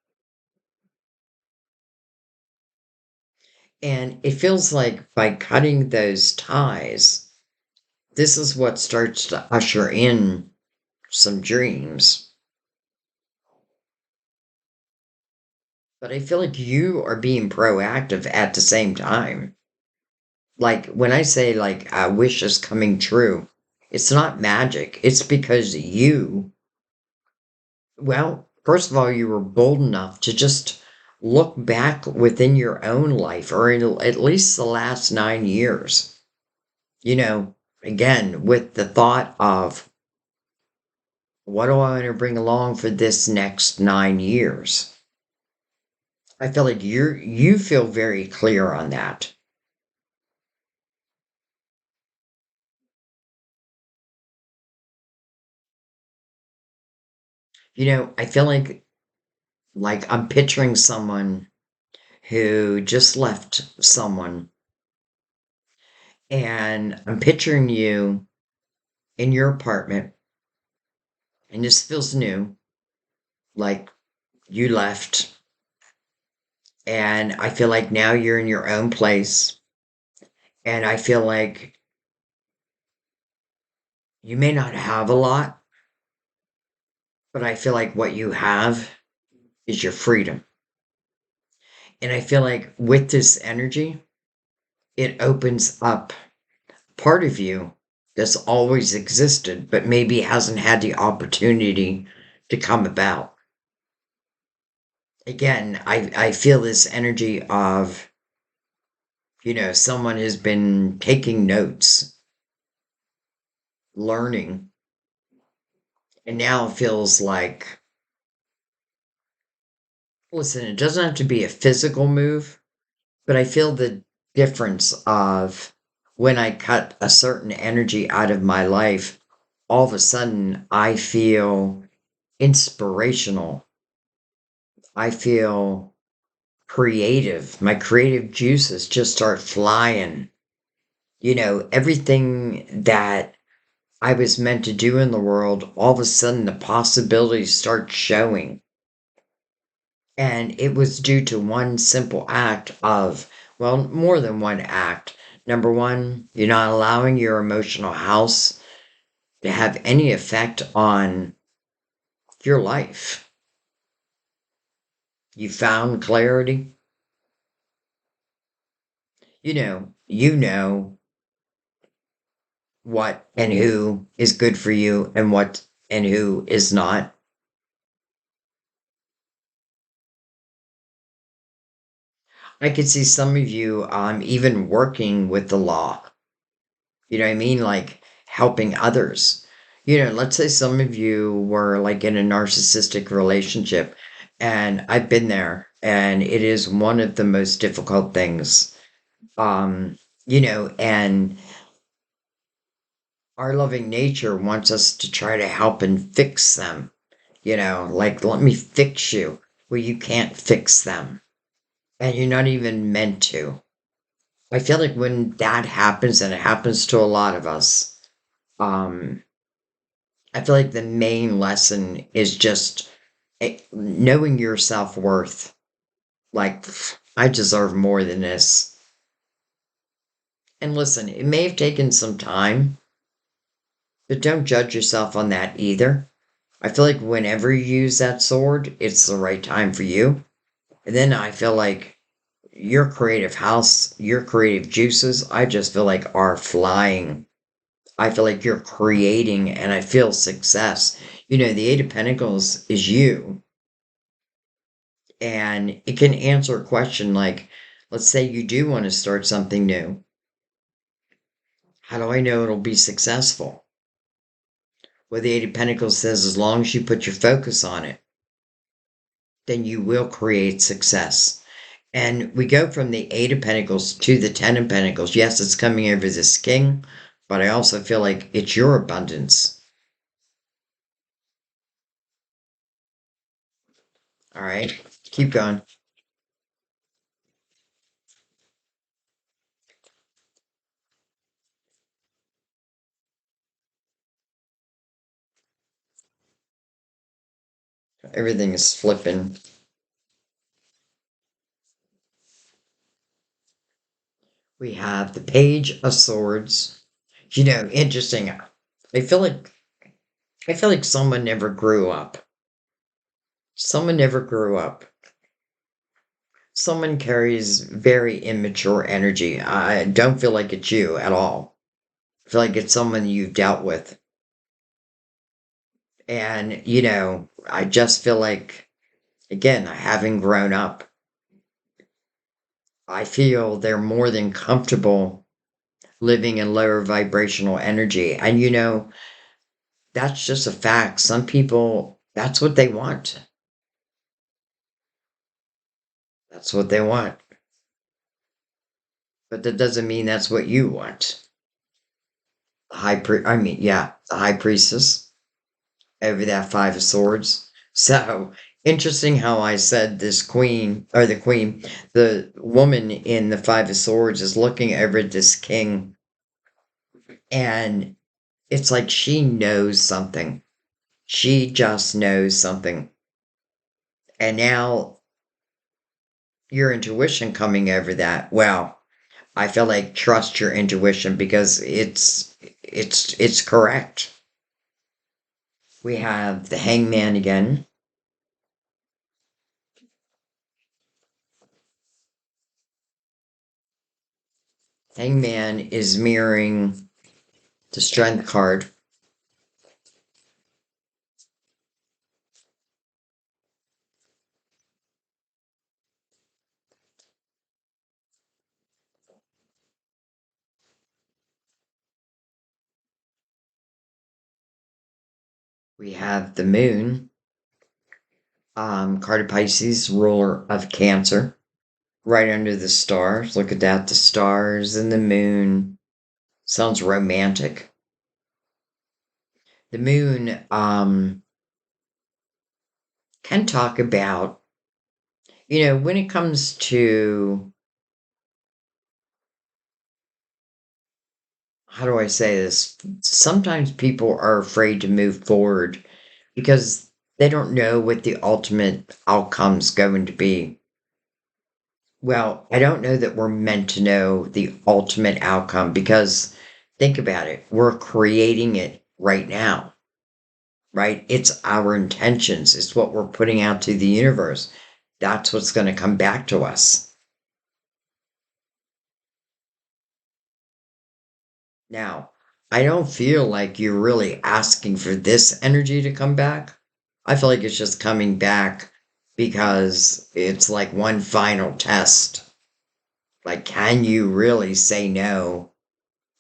And it feels like by cutting those ties, this is what starts to usher in some dreams. But I feel like you are being proactive at the same time. Like when I say like a wish is coming true, it's not magic. It's because you, well, first of all, you were bold enough to just look back within your own life, or in at least the last 9 years. You know, again, with the thought of what do I want to bring along for this next 9 years? I feel like you feel very clear on that. You know, I feel like I'm picturing someone who just left someone, and I'm picturing you in your apartment, and this feels new, like you left, and I feel like now you're in your own place, and I feel like you may not have a lot, but I feel like what you have is your freedom. And I feel like with this energy, it opens up part of you that's always existed, but maybe hasn't had the opportunity to come about. Again, I feel this energy of, someone has been taking notes, learning, and now it feels like, listen, it doesn't have to be a physical move, but I feel the difference of when I cut a certain energy out of my life, all of a sudden I feel inspirational. I feel creative. My creative juices just start flying. Everything that I was meant to do in the world, all of a sudden the possibilities start showing. And it was due to one simple act of, well, more than one act. Number one, you're not allowing your emotional house to have any effect on your life. You found clarity. You know what and who is good for you and what and who is not. I could see some of you even working with the law. You know what I mean? Like helping others. Let's say some of you were like in a narcissistic relationship, and I've been there, and it is one of the most difficult things. And our loving nature wants us to try to help and fix them. Like, let me fix you. Well, you can't fix them, and you're not even meant to. I feel like when that happens, and it happens to a lot of us, um, I feel like the main lesson is just knowing your self worth. Like, I deserve more than this. And listen, it may have taken some time, but don't judge yourself on that either. I feel like whenever you use that sword, it's the right time for you. And then I feel like your creative house, your creative juices, I just feel like are flying. I feel like you're creating and I feel success. The Eight of Pentacles is you. And it can answer a question like, let's say you do want to start something new. How do I know it'll be successful? Well, the Eight of Pentacles says as long as you put your focus on it, then you will create success. And we go from the Eight of Pentacles to the Ten of Pentacles. Yes, it's coming over this king, but I also feel like it's your abundance. All right, keep going. Everything is flipping. We have the Page of Swords. Interesting. I feel like I feel like someone never grew up. Someone never grew up. Someone carries very immature energy. I don't feel like it's you at all. I feel like it's someone you've dealt with. And, I just feel like, again, having grown up, I feel they're more than comfortable living in lower vibrational energy. And, that's just a fact. Some people, that's what they want. That's what they want. But that doesn't mean that's what you want. The high priestess over that Five of Swords. So interesting how I said this queen, or the queen, the woman in the Five of Swords is looking over this king, and it's like she knows something. She just knows something. And now your intuition coming over that. Well, I feel like trust your intuition because it's correct. We have the Hangman again. Hangman is mirroring the Strength card. We have the Moon, card of Pisces, ruler of Cancer, right under the stars. Look at that, the stars and the moon. Sounds romantic. The moon can talk about, when it comes to, how do I say this? Sometimes people are afraid to move forward because they don't know what the ultimate outcome's going to be. Well, I don't know that we're meant to know the ultimate outcome because think about it. We're creating it right now, right? It's our intentions, it's what we're putting out to the universe. That's what's going to come back to us. Now, I don't feel like you're really asking for this energy to come back. I feel like it's just coming back because it's like one final test. Like, can you really say no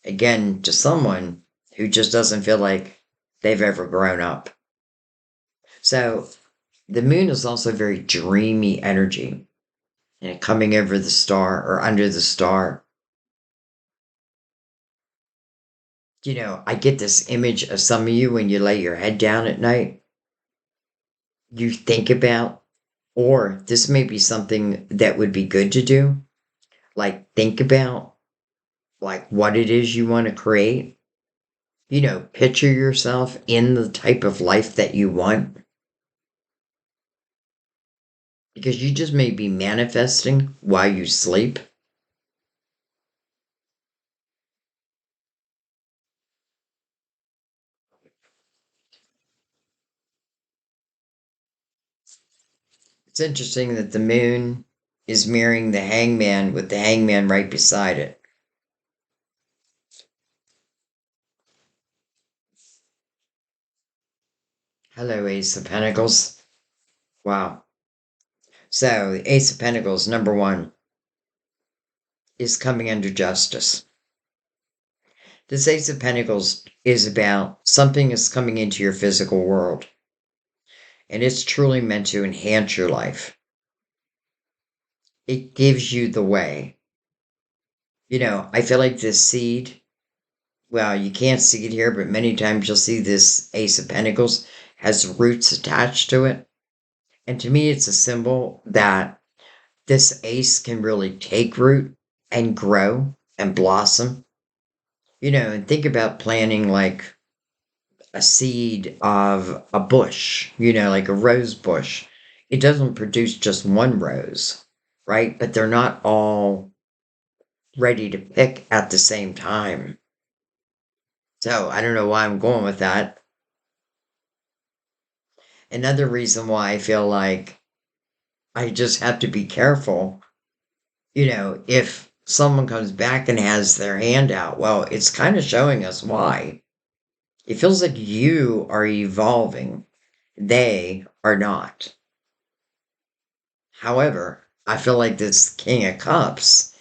again to someone who just doesn't feel like they've ever grown up? So, the moon is also very dreamy energy, and coming over the star or under the star. I get this image of some of you when you lay your head down at night. You think about, or this may be something that would be good to do, like think about like what it is you want to create. Picture yourself in the type of life that you want because you just may be manifesting while you sleep. It's interesting that the moon is mirroring the hangman with the hangman right beside it. Hello, Ace of Pentacles. Wow. So, the Ace of Pentacles, number one, is coming under justice. This Ace of Pentacles is about something is coming into your physical world, and it's truly meant to enhance your life. It gives you the way. I feel like this seed, well, you can't see it here, but many times you'll see this Ace of Pentacles has roots attached to it. And to me, it's a symbol that this ace can really take root and grow and blossom. And think about planting like a seed of a bush, like a rose bush. It doesn't produce just one rose, right? But they're not all ready to pick at the same time. So I don't know why I'm going with that. Another reason why I feel like I just have to be careful, if someone comes back and has their hand out, well, it's kind of showing us why. It feels like you are evolving, they are not. However, I feel like this King of Cups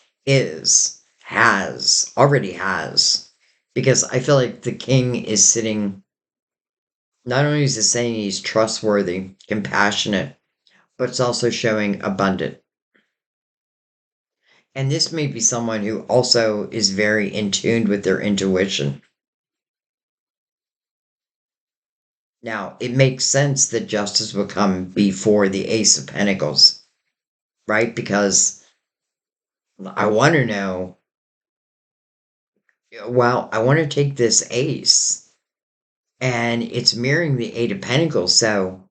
already has, because I feel like the king is sitting, not only is it saying he's trustworthy, compassionate, but it's also showing abundant. And this may be someone who also is very in tune with their intuition. Now, it makes sense that justice will come before the Ace of Pentacles, right? Because I want to know, well, I want to take this ace and it's mirroring the Eight of Pentacles. So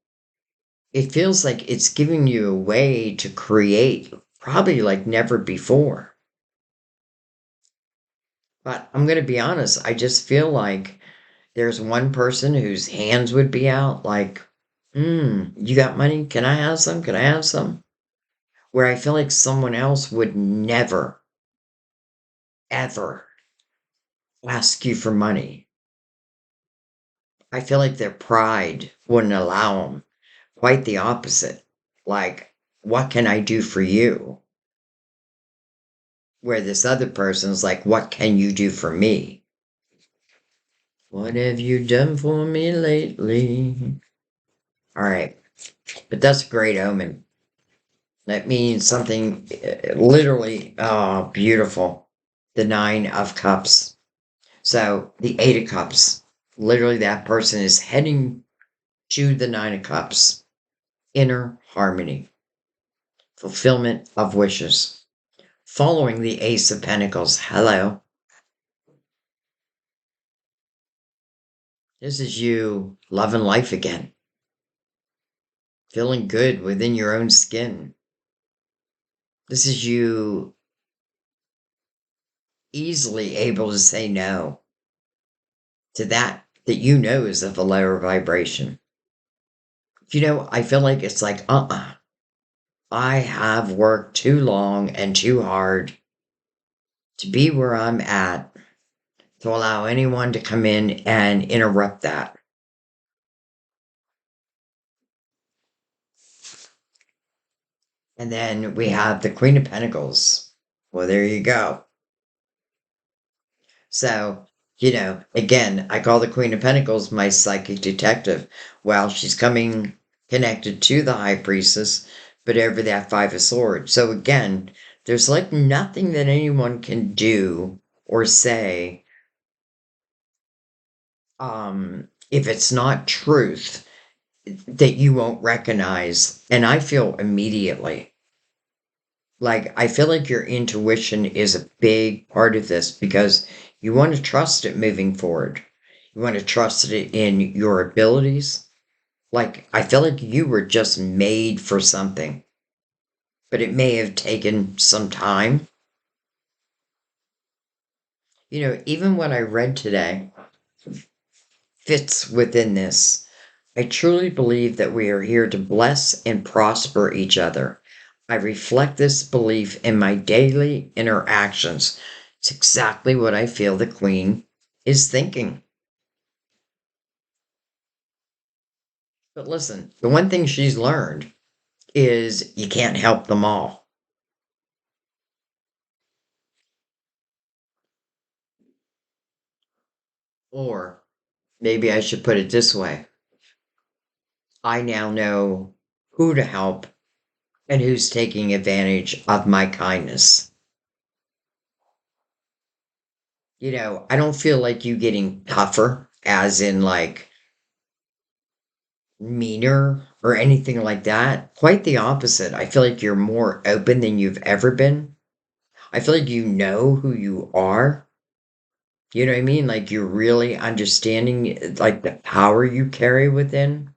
it feels like it's giving you a way to create probably like never before. But I'm going to be honest, I just feel like there's one person whose hands would be out, like, you got money? Can I have some? Can I have some? Where I feel like someone else would never, ever ask you for money. I feel like their pride wouldn't allow them. Quite the opposite. Like, what can I do for you? Where this other person's like, what can you do for me? What have you done for me lately? All right. But that's a great omen. That means something literally, oh, beautiful. The Nine of Cups. So the Eight of Cups. Literally, that person is heading to the Nine of Cups. Inner harmony, fulfillment of wishes, following the Ace of Pentacles. Hello. This is you loving life again, feeling good within your own skin. This is you easily able to say no to that you know is of a lower vibration. I feel like it's like, I have worked too long and too hard to be where I'm at to allow anyone to come in and interrupt that. And then we have the Queen of Pentacles. Well, there you go. So, again, I call the Queen of Pentacles my psychic detective. Well, she's coming connected to the High Priestess, but over that Five of Swords. So again, there's like nothing that anyone can do or say, if it's not truth, that you won't recognize. And I feel immediately. Like, I feel like your intuition is a big part of this because you want to trust it moving forward. You want to trust it in your abilities. Like, I feel like you were just made for something, but it may have taken some time. Even what I read today fits within this. I truly believe that we are here to bless and prosper each other. I reflect this belief in my daily interactions. It's exactly what I feel the Queen is thinking. But listen, the one thing she's learned is you can't help them all. Or maybe I should put it this way. I now know who to help and who's taking advantage of my kindness. I don't feel like you getting tougher, as in like meaner or anything like that. Quite the opposite. I feel like you're more open than you've ever been. I feel like you know who you are. You know what I mean? Like you're really understanding like the power you carry within,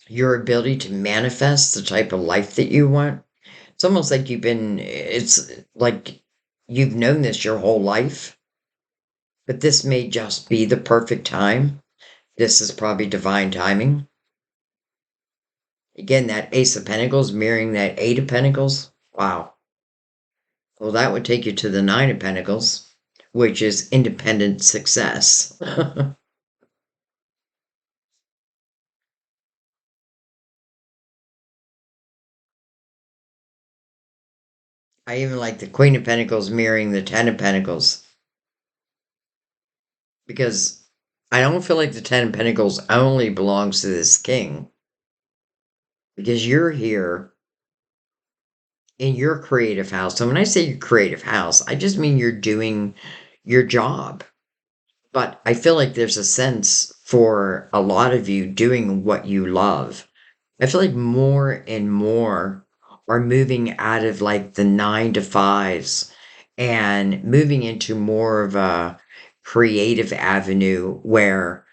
your ability to manifest the type of life that you want. It's almost like it's like you've known this your whole life, but this may just be the perfect time. This is probably divine timing. Again, that Ace of Pentacles mirroring that Eight of Pentacles. Wow. Well, that would take you to the Nine of Pentacles, which is independent success. I even like the Queen of Pentacles mirroring the Ten of Pentacles because I don't feel like the Ten of Pentacles only belongs to this king because you're here in your creative house. So when I say your creative house, I just mean you're doing your job. But I feel like there's a sense for a lot of you doing what you love. I feel like more and more are moving out of like the 9 to 5s and moving into more of a creative avenue where,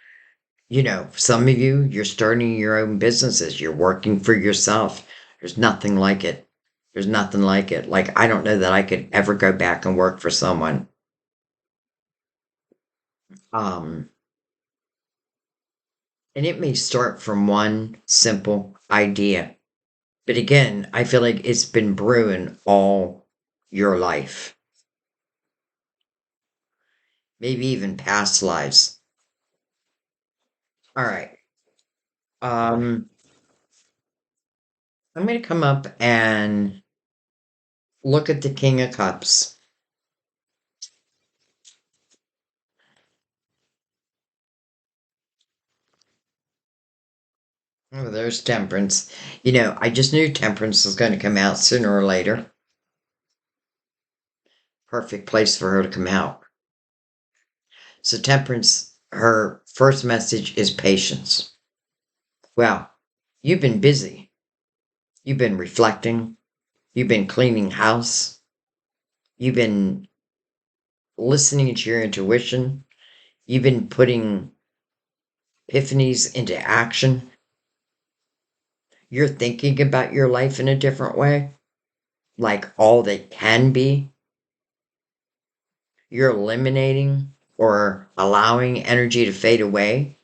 some of you, you're starting your own businesses, you're working for yourself. There's nothing like it. There's nothing like it. Like, I don't know that I could ever go back and work for someone. Um, and it may start from one simple idea. But again, I feel like it's been brewing all your life, maybe even past lives. All right. Um, I'm going to come up and look at the King of Cups. Oh, there's Temperance. I just knew Temperance was going to come out sooner or later. Perfect place for her to come out. So Temperance, her first message is patience. Well, you've been busy. You've been reflecting. You've been cleaning house. You've been listening to your intuition. You've been putting epiphanies into action. You're thinking about your life in a different way, like all that can be. You're eliminating or allowing energy to fade away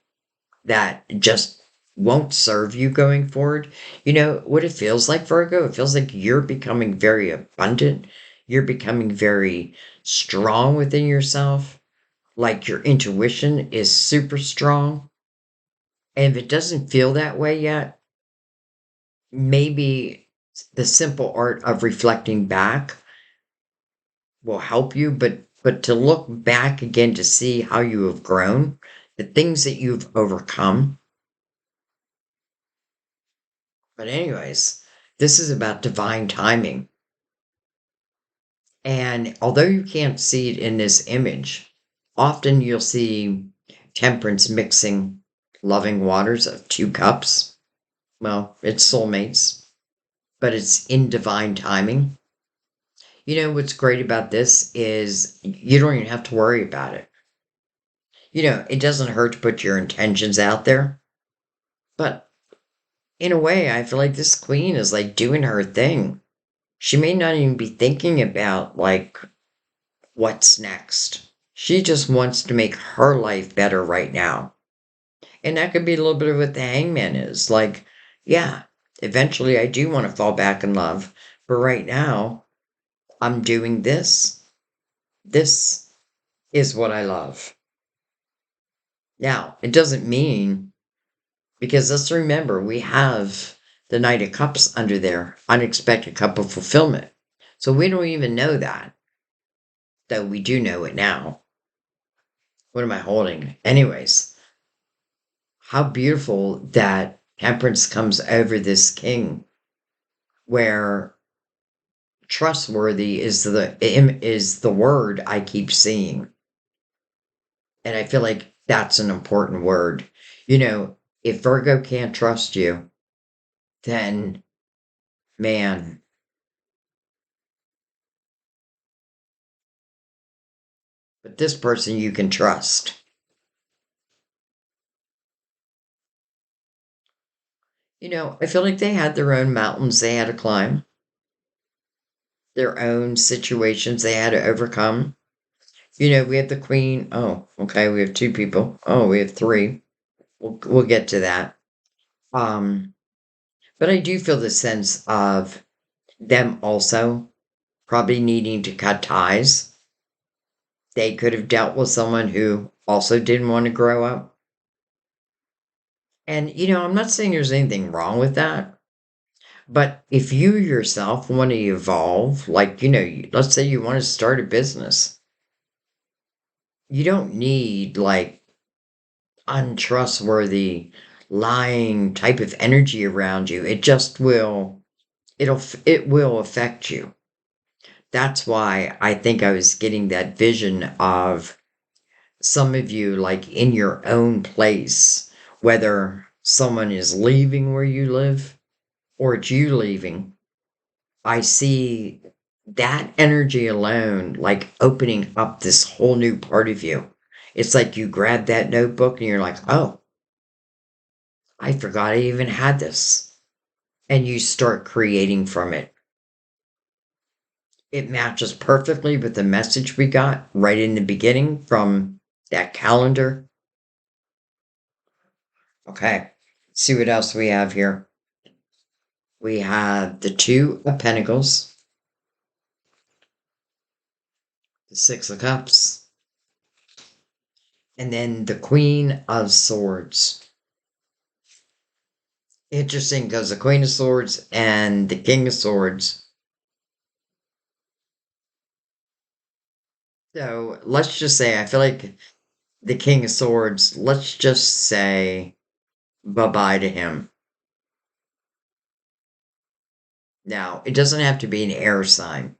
that just won't serve you going forward. You know what it feels like, Virgo? It feels like you're becoming very abundant. You're becoming very strong within yourself. Like your intuition is super strong. And if it doesn't feel that way yet, maybe the simple art of reflecting back will help you, but to look back again to see how you have grown, the things that you've overcome. But anyways, this is about divine timing. And although you can't see it in this image, often you'll see temperance mixing loving waters of two cups. Well, it's soulmates, but it's in divine timing. You know what's great about this is you don't even have to worry about it. You know, it doesn't hurt to put your intentions out there. But in a way, I feel like this queen is like doing her thing. She may not even be thinking about like what's next. She just wants to make her life better right now. And that could be a little bit of what the hangman is. Like, yeah, eventually I do want to fall back in love. But right now, I'm doing this. This is what I love. Now, it doesn't mean, because let's remember, we have the Knight of Cups under there, unexpected cup of fulfillment. So we don't even know that, though we do know it now. What am I holding? Anyways, how beautiful that temperance comes over this king, where trustworthy is the word I keep seeing. And I feel like that's an important word. You know, if Virgo can't trust you, then man, but this person you can trust. You know, I feel like they had their own mountains they had to climb, their own situations they had to overcome. You know, we have the queen. Oh, okay, we have two people. Oh, we have three. We'll get to that. Um, but I do feel the sense of them also probably needing to cut ties. They could have dealt with someone who also didn't want to grow up. And, you know, I'm not saying there's anything wrong with that. But if you yourself want to evolve, like, you know, let's say you want to start a business, you don't need like untrustworthy, lying type of energy around you. It just will, it will affect you. That's why I think I was getting that vision of some of you like in your own place, whether someone is leaving where you live or it's you leaving. I see that energy alone like opening up this whole new part of you. It's like you grab that notebook and you're like, oh, I forgot I even had this. And you start creating from it. It matches perfectly with the message we got right in the beginning from that calendar. Okay, let's see what else we have here. We have the Two of Pentacles, the Six of Cups, and then the Queen of Swords. Interesting because the Queen of Swords and the King of Swords. So let's just say, I feel like the King of Swords, let's just say bye bye to him. Now, it doesn't have to be an air sign.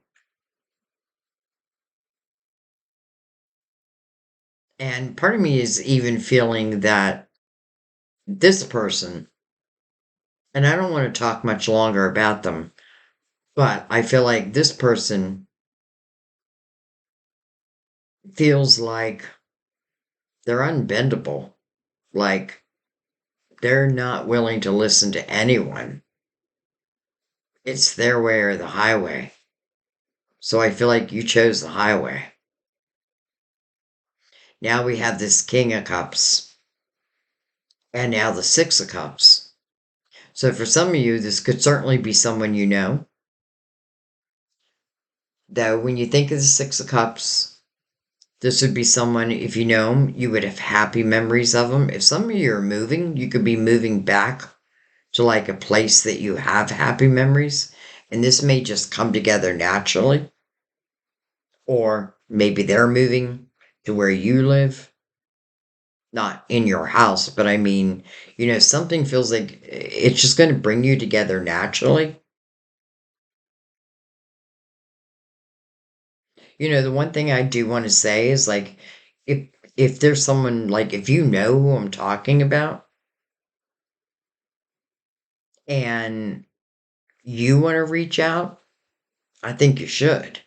And part of me is even feeling that this person, and I don't want to talk much longer about them, but I feel like this person feels like they're unbendable. Like they're not willing to listen to anyone. It's their way or the highway. So I feel like you chose the highway. Now we have this King of Cups and now the Six of Cups. So for some of you, this could certainly be someone you know. Though when you think of the Six of Cups, this would be someone, if you know them, you would have happy memories of them. If some of you are moving, you could be moving back to like a place that you have happy memories. And this may just come together naturally. Or maybe they're moving to where you live. Not in your house, but I mean, something feels like it's just going to bring you together naturally. The one thing I do want to say is like, if if there's someone like if you know who I'm talking about and you want to reach out, I think you should.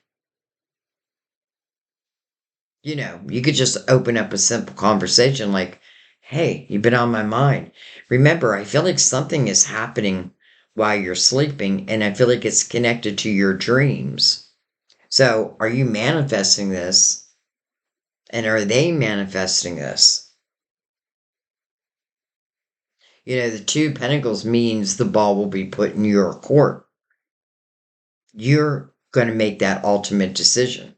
You could just open up a simple conversation like, hey, you've been on my mind. Remember, I feel like something is happening while you're sleeping, and I feel like it's connected to your dreams. So, are you manifesting this? And are they manifesting this? The Two Pentacles means the ball will be put in your court. You're going to make that ultimate decision.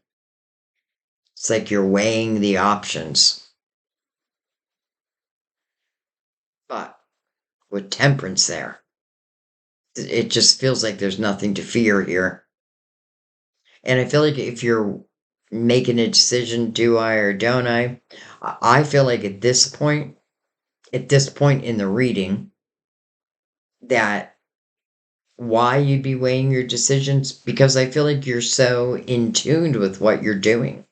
It's like you're weighing the options. But with temperance there, it just feels like there's nothing to fear here. And I feel like if you're making a decision, do I or don't I feel like at this point in the reading, that why you'd be weighing your decisions, because I feel like you're so in tune with what you're doing.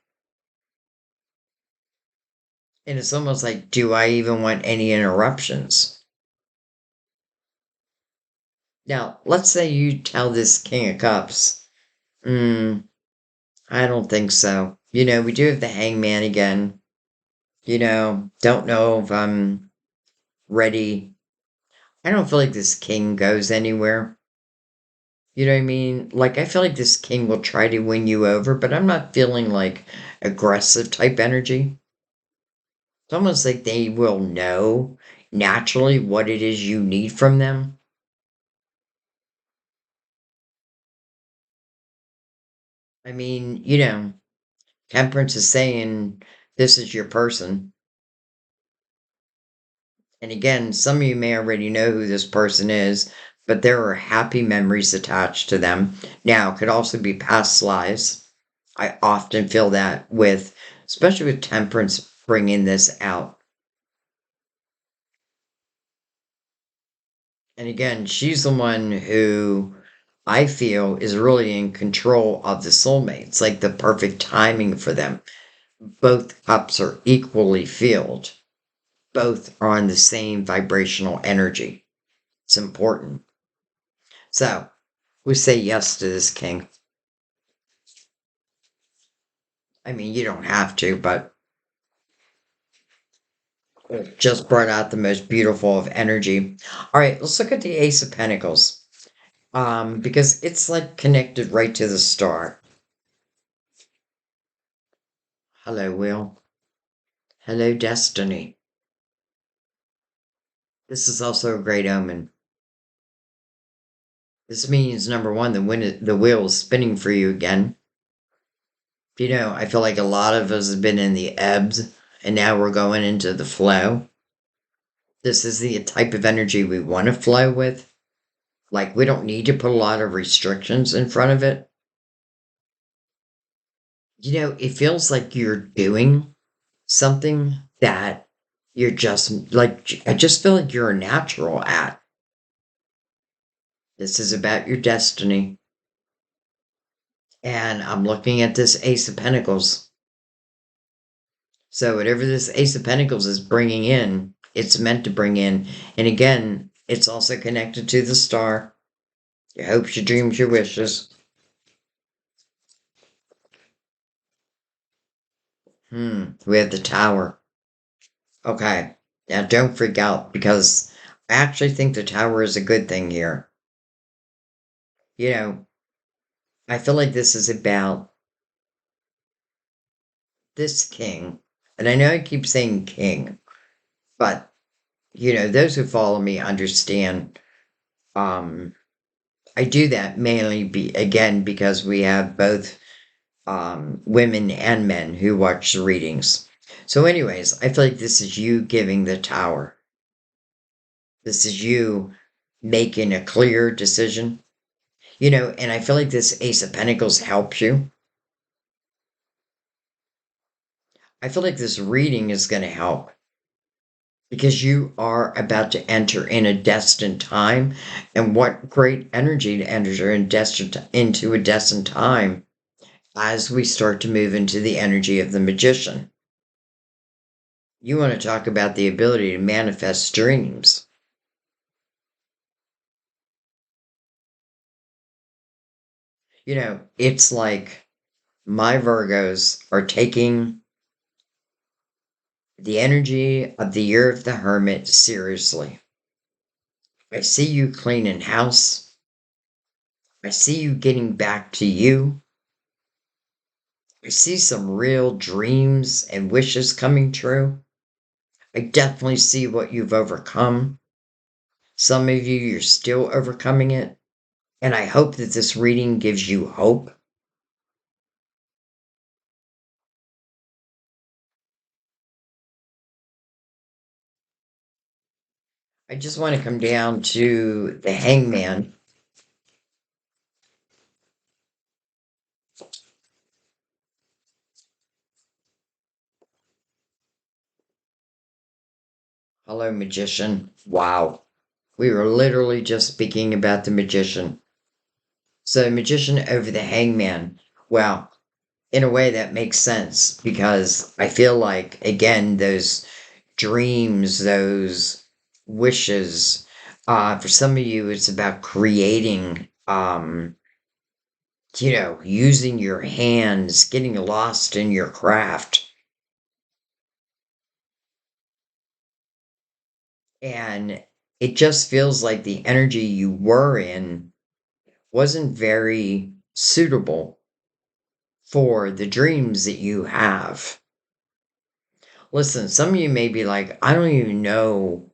And it's almost like, do I even want any interruptions? Now, let's say you tell this King of Cups, I don't think so. We do have the Hangman again. Don't know if I'm ready. I don't feel like this king goes anywhere. You know what I mean? Like, I feel like this king will try to win you over, but I'm not feeling like aggressive type energy. It's almost like they will know naturally what it is you need from them. I mean, Temperance is saying this is your person. And again, some of you may already know who this person is, but there are happy memories attached to them. Now, it could also be past lives. I often feel that especially with Temperance bringing this out. And again, she's the one who I feel is really in control of the soulmates, like the perfect timing for them. Both cups are equally filled. Both are on the same vibrational energy. It's important. So, we say yes to this king. I mean, you don't have to, but it just brought out the most beautiful of energy. All right, let's look at the Ace of Pentacles. Because it's like connected right to the star. Hello, Will. Hello, Destiny. This is also a great omen. This means number one, the wheel is spinning for you again. I feel like a lot of us have been in the ebbs, and now we're going into the flow. This is the type of energy we want to flow with. Like, we don't need to put a lot of restrictions in front of it. It feels like you're doing something that you're just like, I just feel like you're a natural at. This is about your destiny. And I'm looking at this Ace of Pentacles. So whatever this Ace of Pentacles is bringing in, it's meant to bring in. And again, it's also connected to the star. Your hopes, your dreams, your wishes. We have the Tower. Okay. Now don't freak out because I actually think the Tower is a good thing here. You know, I feel like this is about this king. And I know I keep saying king, but those who follow me understand. Um, I do that mainly again because we have both women and men who watch the readings. So, anyways, I feel like this is you giving the Tower. This is you making a clear decision. And I feel like this Ace of Pentacles helps you. I feel like this reading is going to help because you are about to enter in a destined time. And what great energy to enter into a destined time as we start to move into the energy of the magician. You want to talk about the ability to manifest dreams. It's like my Virgos are taking the energy of the year of the hermit seriously. I see you cleaning house. I see you getting back to you. I see some real dreams and wishes coming true. I definitely see what you've overcome. Some of you, you're still overcoming it. And I hope that this reading gives you hope. I just want to come down to the hangman. Hello, magician. Wow. We were literally just speaking about the magician. So, magician over the hangman. Well, in a way that makes sense because I feel like, again, those dreams, those wishes, for some of you, it's about creating, using your hands, getting lost in your craft. And it just feels like the energy you were in wasn't very suitable for the dreams that you have. Listen, some of you may be like, I don't even know,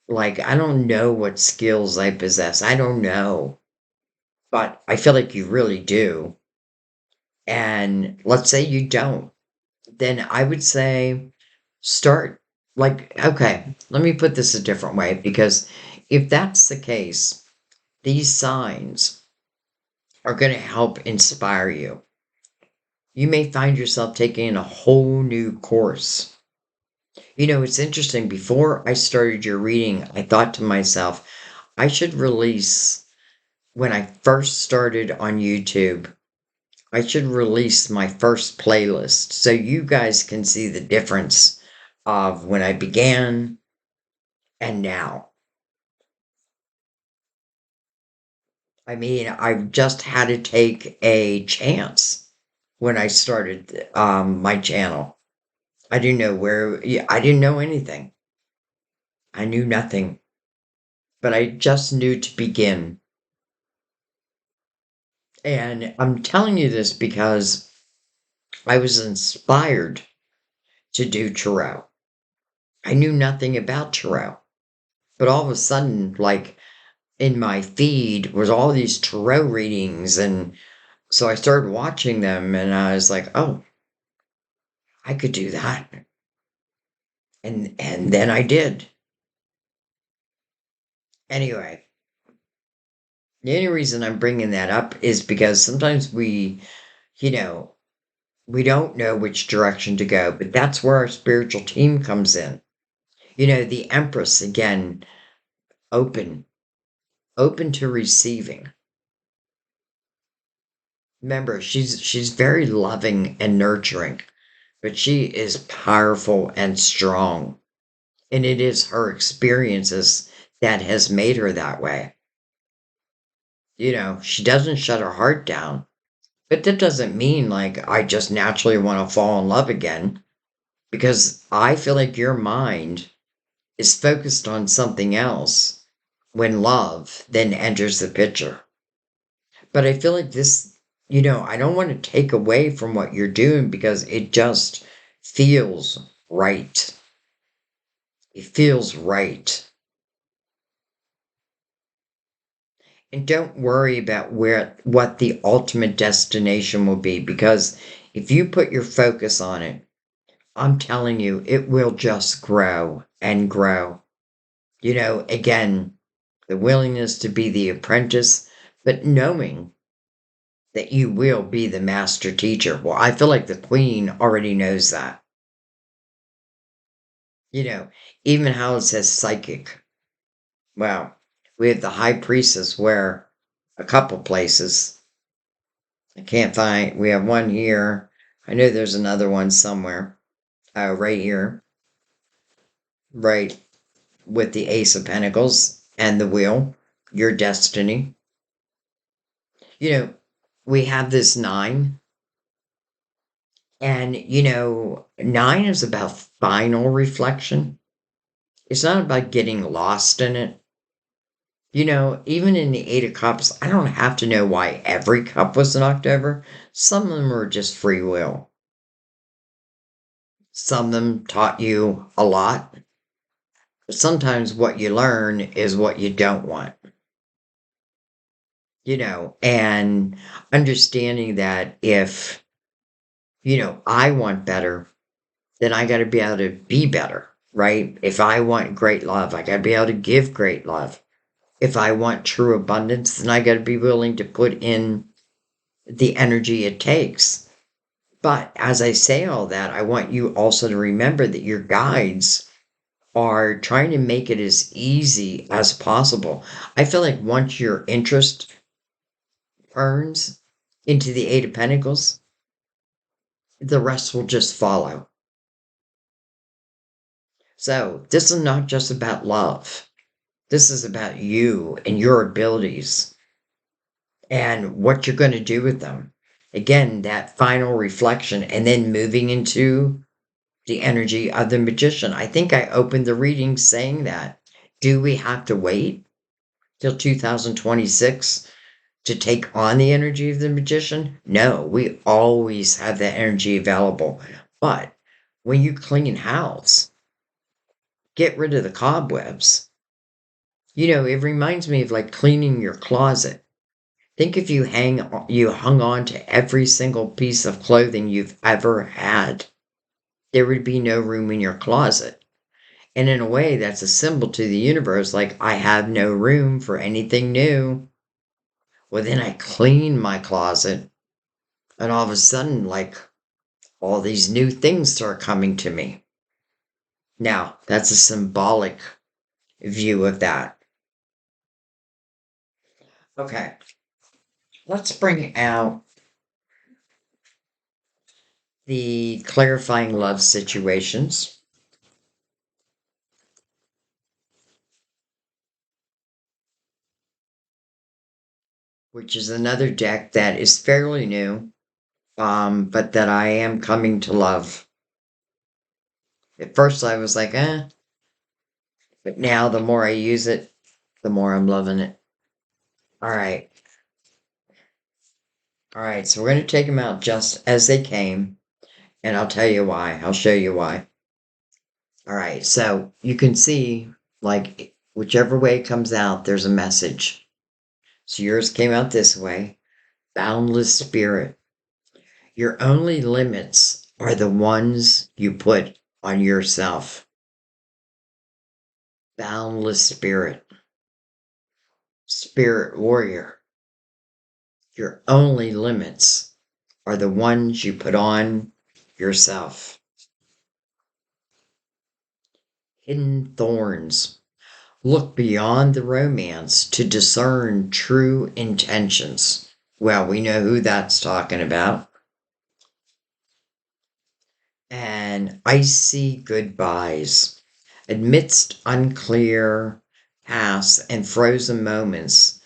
like, I don't know what skills I possess. I don't know. But I feel like you really do. And let's say you don't. Then I would say start, like, okay, let me put this a different way because if that's the case, these signs are going to help inspire you. You may find yourself taking a whole new course. It's interesting. Before I started your reading, I thought to myself, I should release, when I first started on YouTube, I should release my first playlist so you guys can see the difference of when I began and now. I mean, I've just had to take a chance when I started my channel. I didn't know I didn't know anything. I knew nothing, but I just knew to begin. And I'm telling you this because I was inspired to do tarot. I knew nothing about tarot, but all of a sudden, like in my feed was all these tarot readings. And so I started watching them and I was like, oh, I could do that. And then I did. Anyway, the only reason I'm bringing that up is because sometimes you know, we don't know which direction to go, but that's where our spiritual team comes in. The Empress, again, open, open to receiving. Remember, she's very loving and nurturing, but she is powerful and strong. And it is her experiences that has made her that way. She doesn't shut her heart down. But that doesn't mean like I just naturally want to fall in love again, because I feel like your mind is focused on something else when love then enters the picture. But I feel like this, I don't want to take away from what you're doing because it just feels right. It feels right. And don't worry about what the ultimate destination will be, because if you put your focus on it, I'm telling you, it will just grow and grow. Again, the willingness to be the apprentice, but knowing that you will be the master teacher. Well, I feel like the queen already knows that. You know, Even how it says psychic. Well, we have the high priestess where a couple places. I can't find, we have one here. I know there's another one somewhere. Right here. Right with the Ace of Pentacles and the Wheel, your destiny. You know, we have this nine, and nine is about final reflection. It's not about getting lost in it. Even in the Eight of Cups, I don't have to know why every cup was knocked over. Some of them were just free will. Some of them taught you a lot. But sometimes what you learn is what you don't want. And understanding that if, I want better, then I got to be able to be better, right? If I want great love, I got to be able to give great love. If I want true abundance, then I got to be willing to put in the energy it takes. But as I say all that, I want you also to remember that your guides are trying to make it as easy as possible. I feel like once your interest turns into the Eight of Pentacles, the rest will just follow. So this is not just about love. This is about you and your abilities and what you're going to do with them. Again, that final reflection and then moving into the energy of the magician. I think I opened the reading saying that. Do we have to wait till 2026 to take on the energy of the magician? No, we always have that energy available. But when you clean house, get rid of the cobwebs. It reminds me of like cleaning your closet. Think if you hung on to every single piece of clothing you've ever had, there would be no room in your closet. And in a way, that's a symbol to the universe, like I have no room for anything new. Well, then I clean my closet, and all of a sudden, like all these new things start coming to me. Now, that's a symbolic view of that. Okay, let's bring out the clarifying love situations, which is another deck that is fairly new, but that I am coming to love. At first, I was like, but now the more I use it, the more I'm loving it. All right. All right. So we're going to take them out just as they came, and I'll tell you why. I'll show you why. All right. So you can see, like, whichever way it comes out, there's a message. So yours came out this way. Boundless spirit. Your only limits are the ones you put on yourself. Boundless spirit. Spirit warrior. Your only limits are the ones you put on yourself. Hidden thorns. Look beyond the romance to discern true intentions. Well, we know who that's talking about. and icy goodbyes. Amidst unclear paths and frozen moments,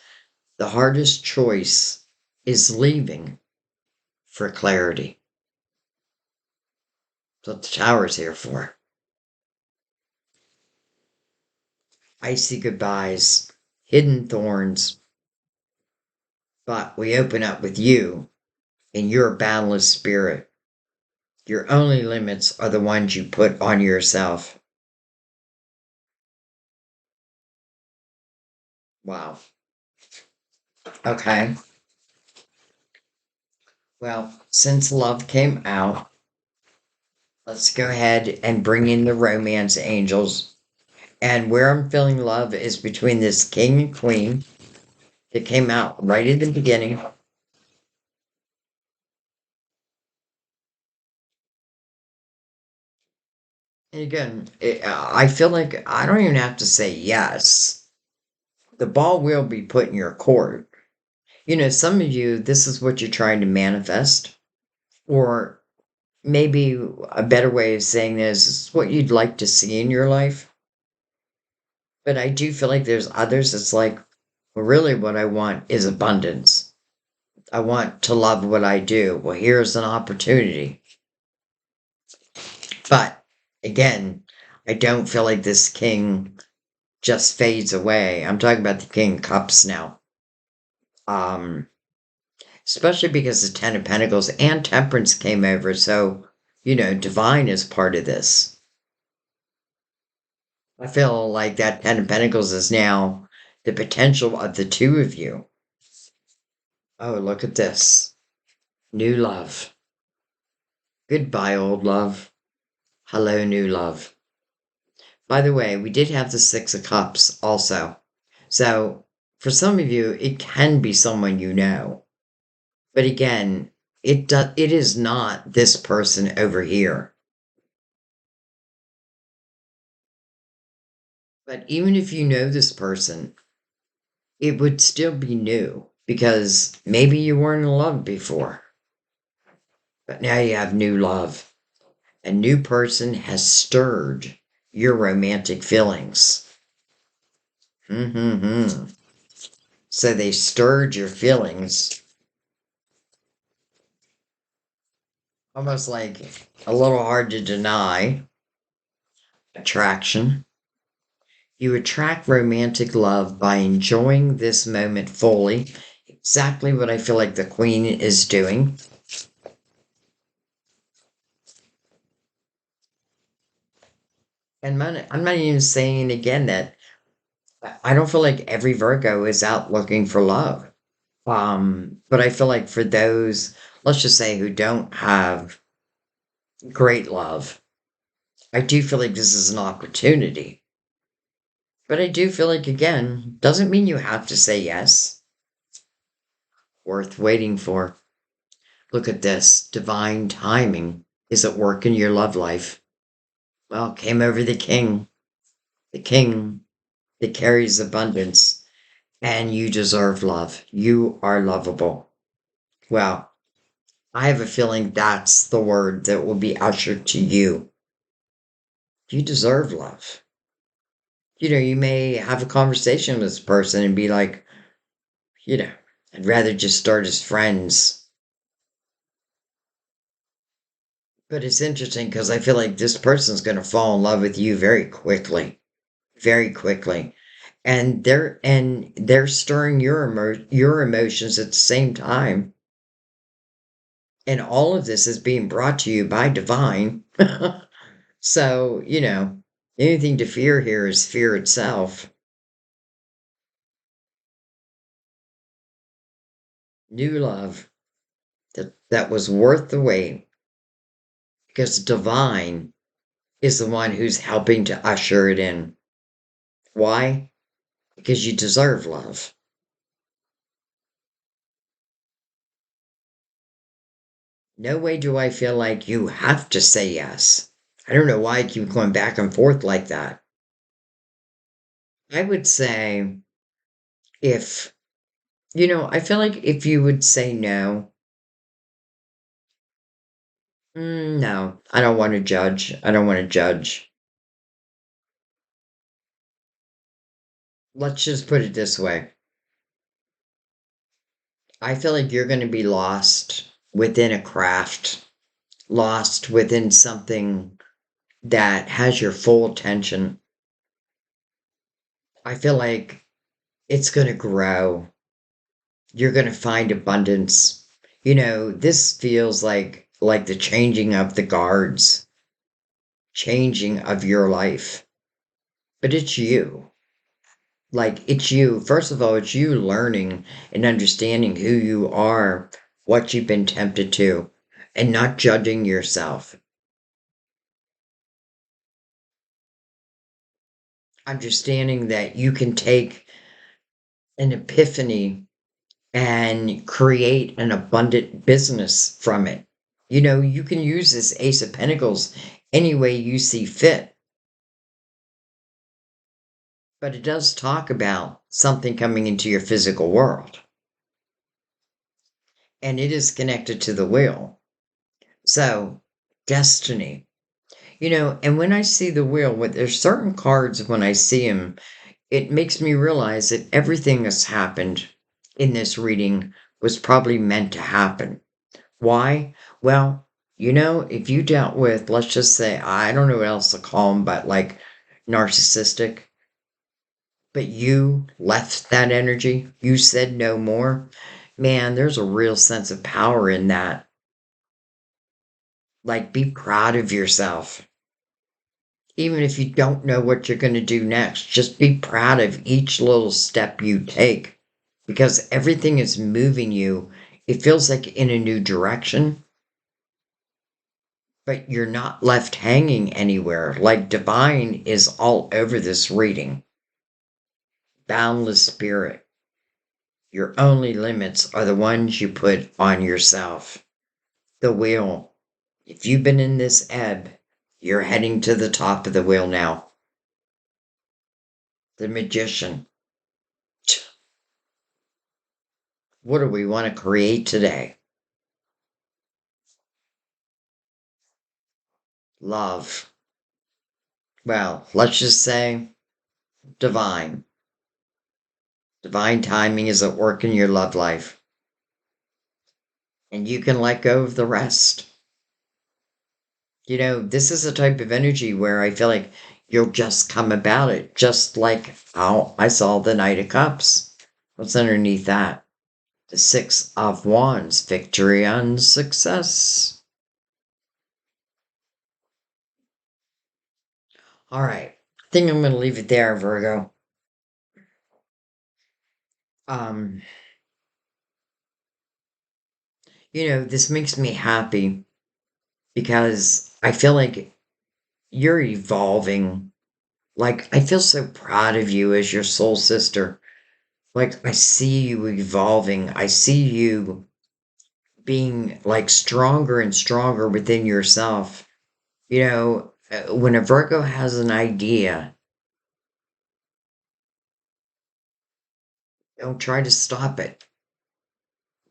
the hardest choice is leaving for clarity. That's what the tower's here for. Icy goodbyes, hidden thorns, but we open up with you and your boundless spirit. Your only limits are the ones you put on yourself. Wow. Okay. Well, since love came out, let's go ahead and bring in the romance angels. And where I'm feeling love is between this king and queen that came out right at the beginning. And again, I feel like I don't even have to say yes. The ball will be put in your court. You know, some of you, this is what you're trying to manifest, or maybe a better way of saying this is what you'd like to see in your life. But I do feel like there's others that's like, well, really what I want is abundance. I want to love what I do. Well, here's an opportunity. But again, I don't feel like this king just fades away. I'm talking about the King of Cups now. Um, Especially because the Ten of Pentacles and Temperance came over. So, you know, divine is part of this. I feel like that Ten of Pentacles is now the potential of the two of you. Oh, look at this. New love. Goodbye, old love. Hello, new love. By the way, we did have the Six of Cups also. So, for some of you, it can be someone you know. But again, it is not this person over here. But even if you know this person, it would still be new because maybe you weren't in love before. But now you have new love. A new person has stirred your romantic feelings. Mm-hmm. So they stirred your feelings, almost like a little hard to deny. Attraction. You attract romantic love by enjoying this moment fully. Exactly what I feel like the Queen is doing. And I'm not even saying again that I don't feel like every Virgo is out looking for love. But I feel like for those, let's just say, who don't have great love, I do feel like this is an opportunity. But I do feel like, again, doesn't mean you have to say yes. Worth waiting for. Look at this. Divine timing is at work in your love life. Well, came over the king that carries abundance, and you deserve love. You are lovable. Well, I have a feeling that's the word that will be ushered to you. You deserve love. You know, you may have a conversation with this person and be like, you know, I'd rather just start as friends. But it's interesting because I feel like this person's going to fall in love with you very quickly, very quickly. And they're stirring your emotions at the same time. And all of this is being brought to you by divine. So, you know, anything to fear here is fear itself. New love that was worth the wait because divine is the one who's helping to usher it in. Why? Because you deserve love. No way do I feel like you have to say yes. I don't know why I keep going back and forth like that. I would say if, you know, I feel like if you would say no, No, I don't want to judge. I don't want to judge. Let's just put it this way. I feel like you're going to be lost within a craft, lost within something that has your full attention. I feel like it's going to grow. You're going to find abundance. This feels like the changing of the guards, changing of your life. But it's you. Like it's you. First of all, it's you learning and understanding who you are, what you've been tempted to, and not judging yourself. Understanding that you can take an epiphany and create an abundant business from it. You can use this Ace of Pentacles any way you see fit, but it does talk about something coming into your physical world, and it is connected to the wheel. So, destiny. And when I see the wheel, there's certain cards when I see them, it makes me realize that everything that's happened in this reading was probably meant to happen. Why? Well, if you dealt with, let's just say, I don't know what else to call them, but like narcissistic, but you left that energy, you said no more, man, there's a real sense of power in that. Like, be proud of yourself. Even if you don't know what you're going to do next, just be proud of each little step you take because everything is moving you. It feels like in a new direction, but you're not left hanging anywhere. Like divine is all over this reading. Boundless spirit. Your only limits are the ones you put on yourself. The wheel. If you've been in this ebb, you're heading to the top of the wheel now. The magician. What do we want to create today? Love. Well, let's just say divine. Divine timing is at work in your love life. And you can let go of the rest. This is a type of energy where I feel like you'll just come about it, just like how I saw the Knight of Cups. What's underneath that? The Six of Wands, victory and success. All right. I think I'm going to leave it there, Virgo. Um, this makes me happy because I feel like you're evolving. Like, I feel so proud of you as your soul sister. Like, I see you evolving. I see you being like stronger and stronger within yourself. When a Virgo has an idea, don't try to stop it.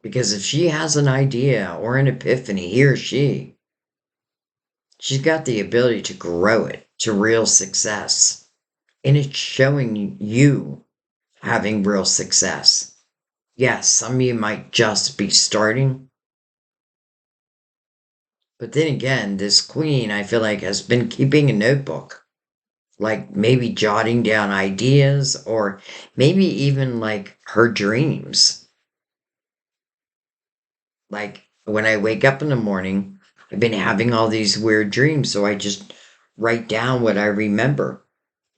Because if she has an idea or an epiphany, he or she's got the ability to grow it to real success. And it's showing you having real success. Yes, some of you might just be starting. But then again, this queen, I feel like, has been keeping a notebook, like maybe jotting down ideas or maybe even like her dreams. Like when I wake up in the morning, I've been having all these weird dreams, so I just write down what I remember.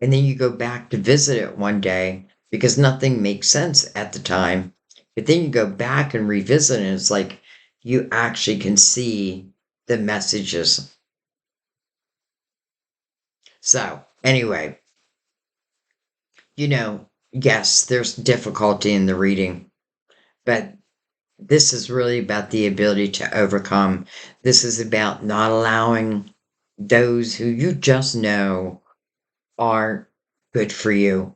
And then you go back to visit it one day because nothing makes sense at the time. But then you go back and revisit it, and it's like you actually can see the messages. So, anyway, yes, there's difficulty in the reading, but this is really about the ability to overcome. This is about not allowing those who you just know aren't good for you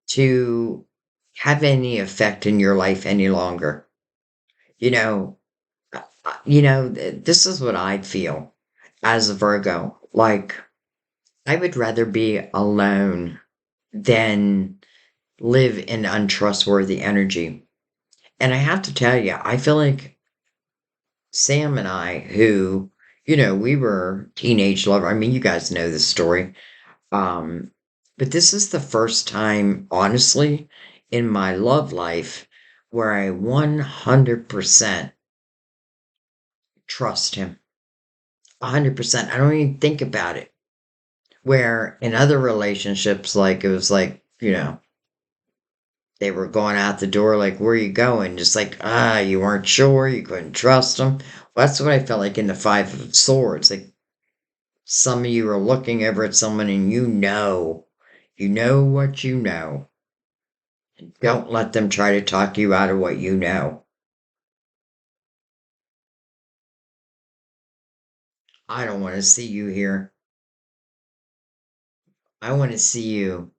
to have any effect in your life any longer. You know, this is what I feel as a Virgo. Like, I would rather be alone than live in untrustworthy energy. And I have to tell you, I feel like Sam and I, who, we were teenage lovers. I mean, you guys know this story. Um, but this is the first time, honestly, in my love life where I 100% trust him. 100%. I don't even think about it. Where in other relationships, like, it was like, they were going out the door, like, where are you going? Just like, you weren't sure, you couldn't trust them. Well, that's what I felt like in the Five of Swords. Like, some of you are looking over at someone and you know what you know. Don't let them try to talk you out of what you know. I don't want to see you here. I want to see you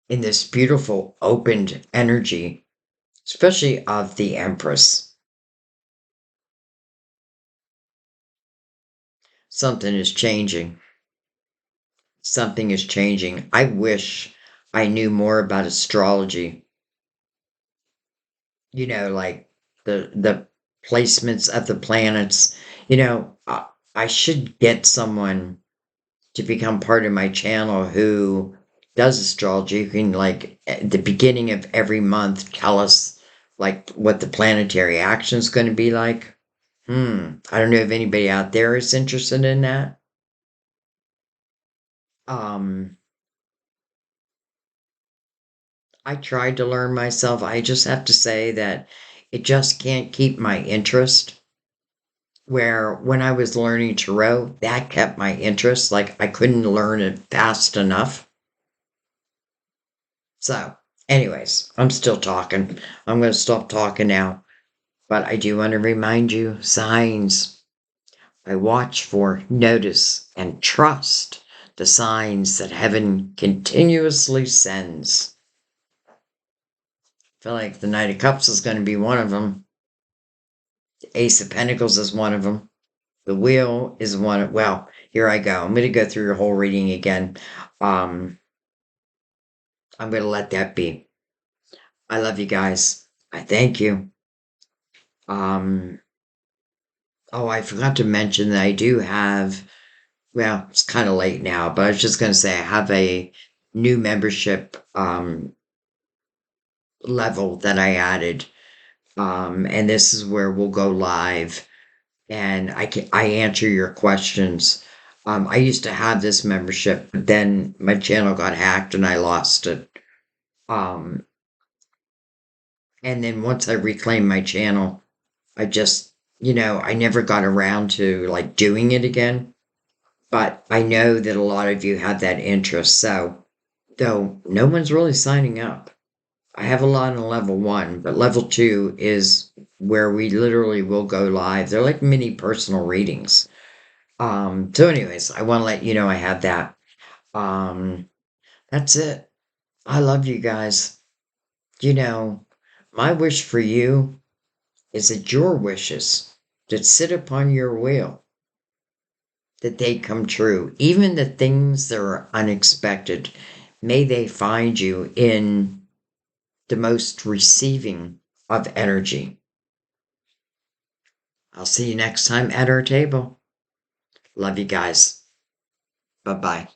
in this beautiful opened energy, especially of the Empress. Something is changing. Something is changing. I wish I knew more about astrology. Like the placements of the planets. I should get someone to become part of my channel who does astrology, who can, like, at the beginning of every month, tell us like what the planetary action is going to be like. I don't know if anybody out there is interested in that. um I tried to learn myself. I just have to say that it just can't keep my interest. Where when I was learning tarot, that kept my interest. Like, I couldn't learn it fast enough. So, anyways, I'm still talking. I'm going to stop talking now. But I do want to remind you, signs. I watch for, notice, and trust the signs that heaven continuously sends. I feel like the Knight of Cups is going to be one of them. The Ace of Pentacles is one of them. The Wheel is one of, well, here I go. I'm going to go through your whole reading again. Um, I'm going to let that be. I love you guys. I thank you. Um, oh, I forgot to mention that I do have, well, it's kind of late now, but I was just going to say I have a new membership level that I added. And this is where we'll go live and I answer your questions. I used to have this membership, but then my channel got hacked and I lost it. Um, and then once I reclaimed my channel, I just, I never got around to like doing it again. But I know that a lot of you have that interest. So, though no one's really signing up, I have a lot on level one, but level two is where we literally will go live. They're like mini personal readings. So anyways, I want to let you know I have that. Um, that's it. I love you guys. You know, my wish for you is that your wishes that sit upon your wheel, that they come true. Even the things that are unexpected, may they find you in the most receiving of energy. I'll see you next time at our table. Love you guys. Bye bye.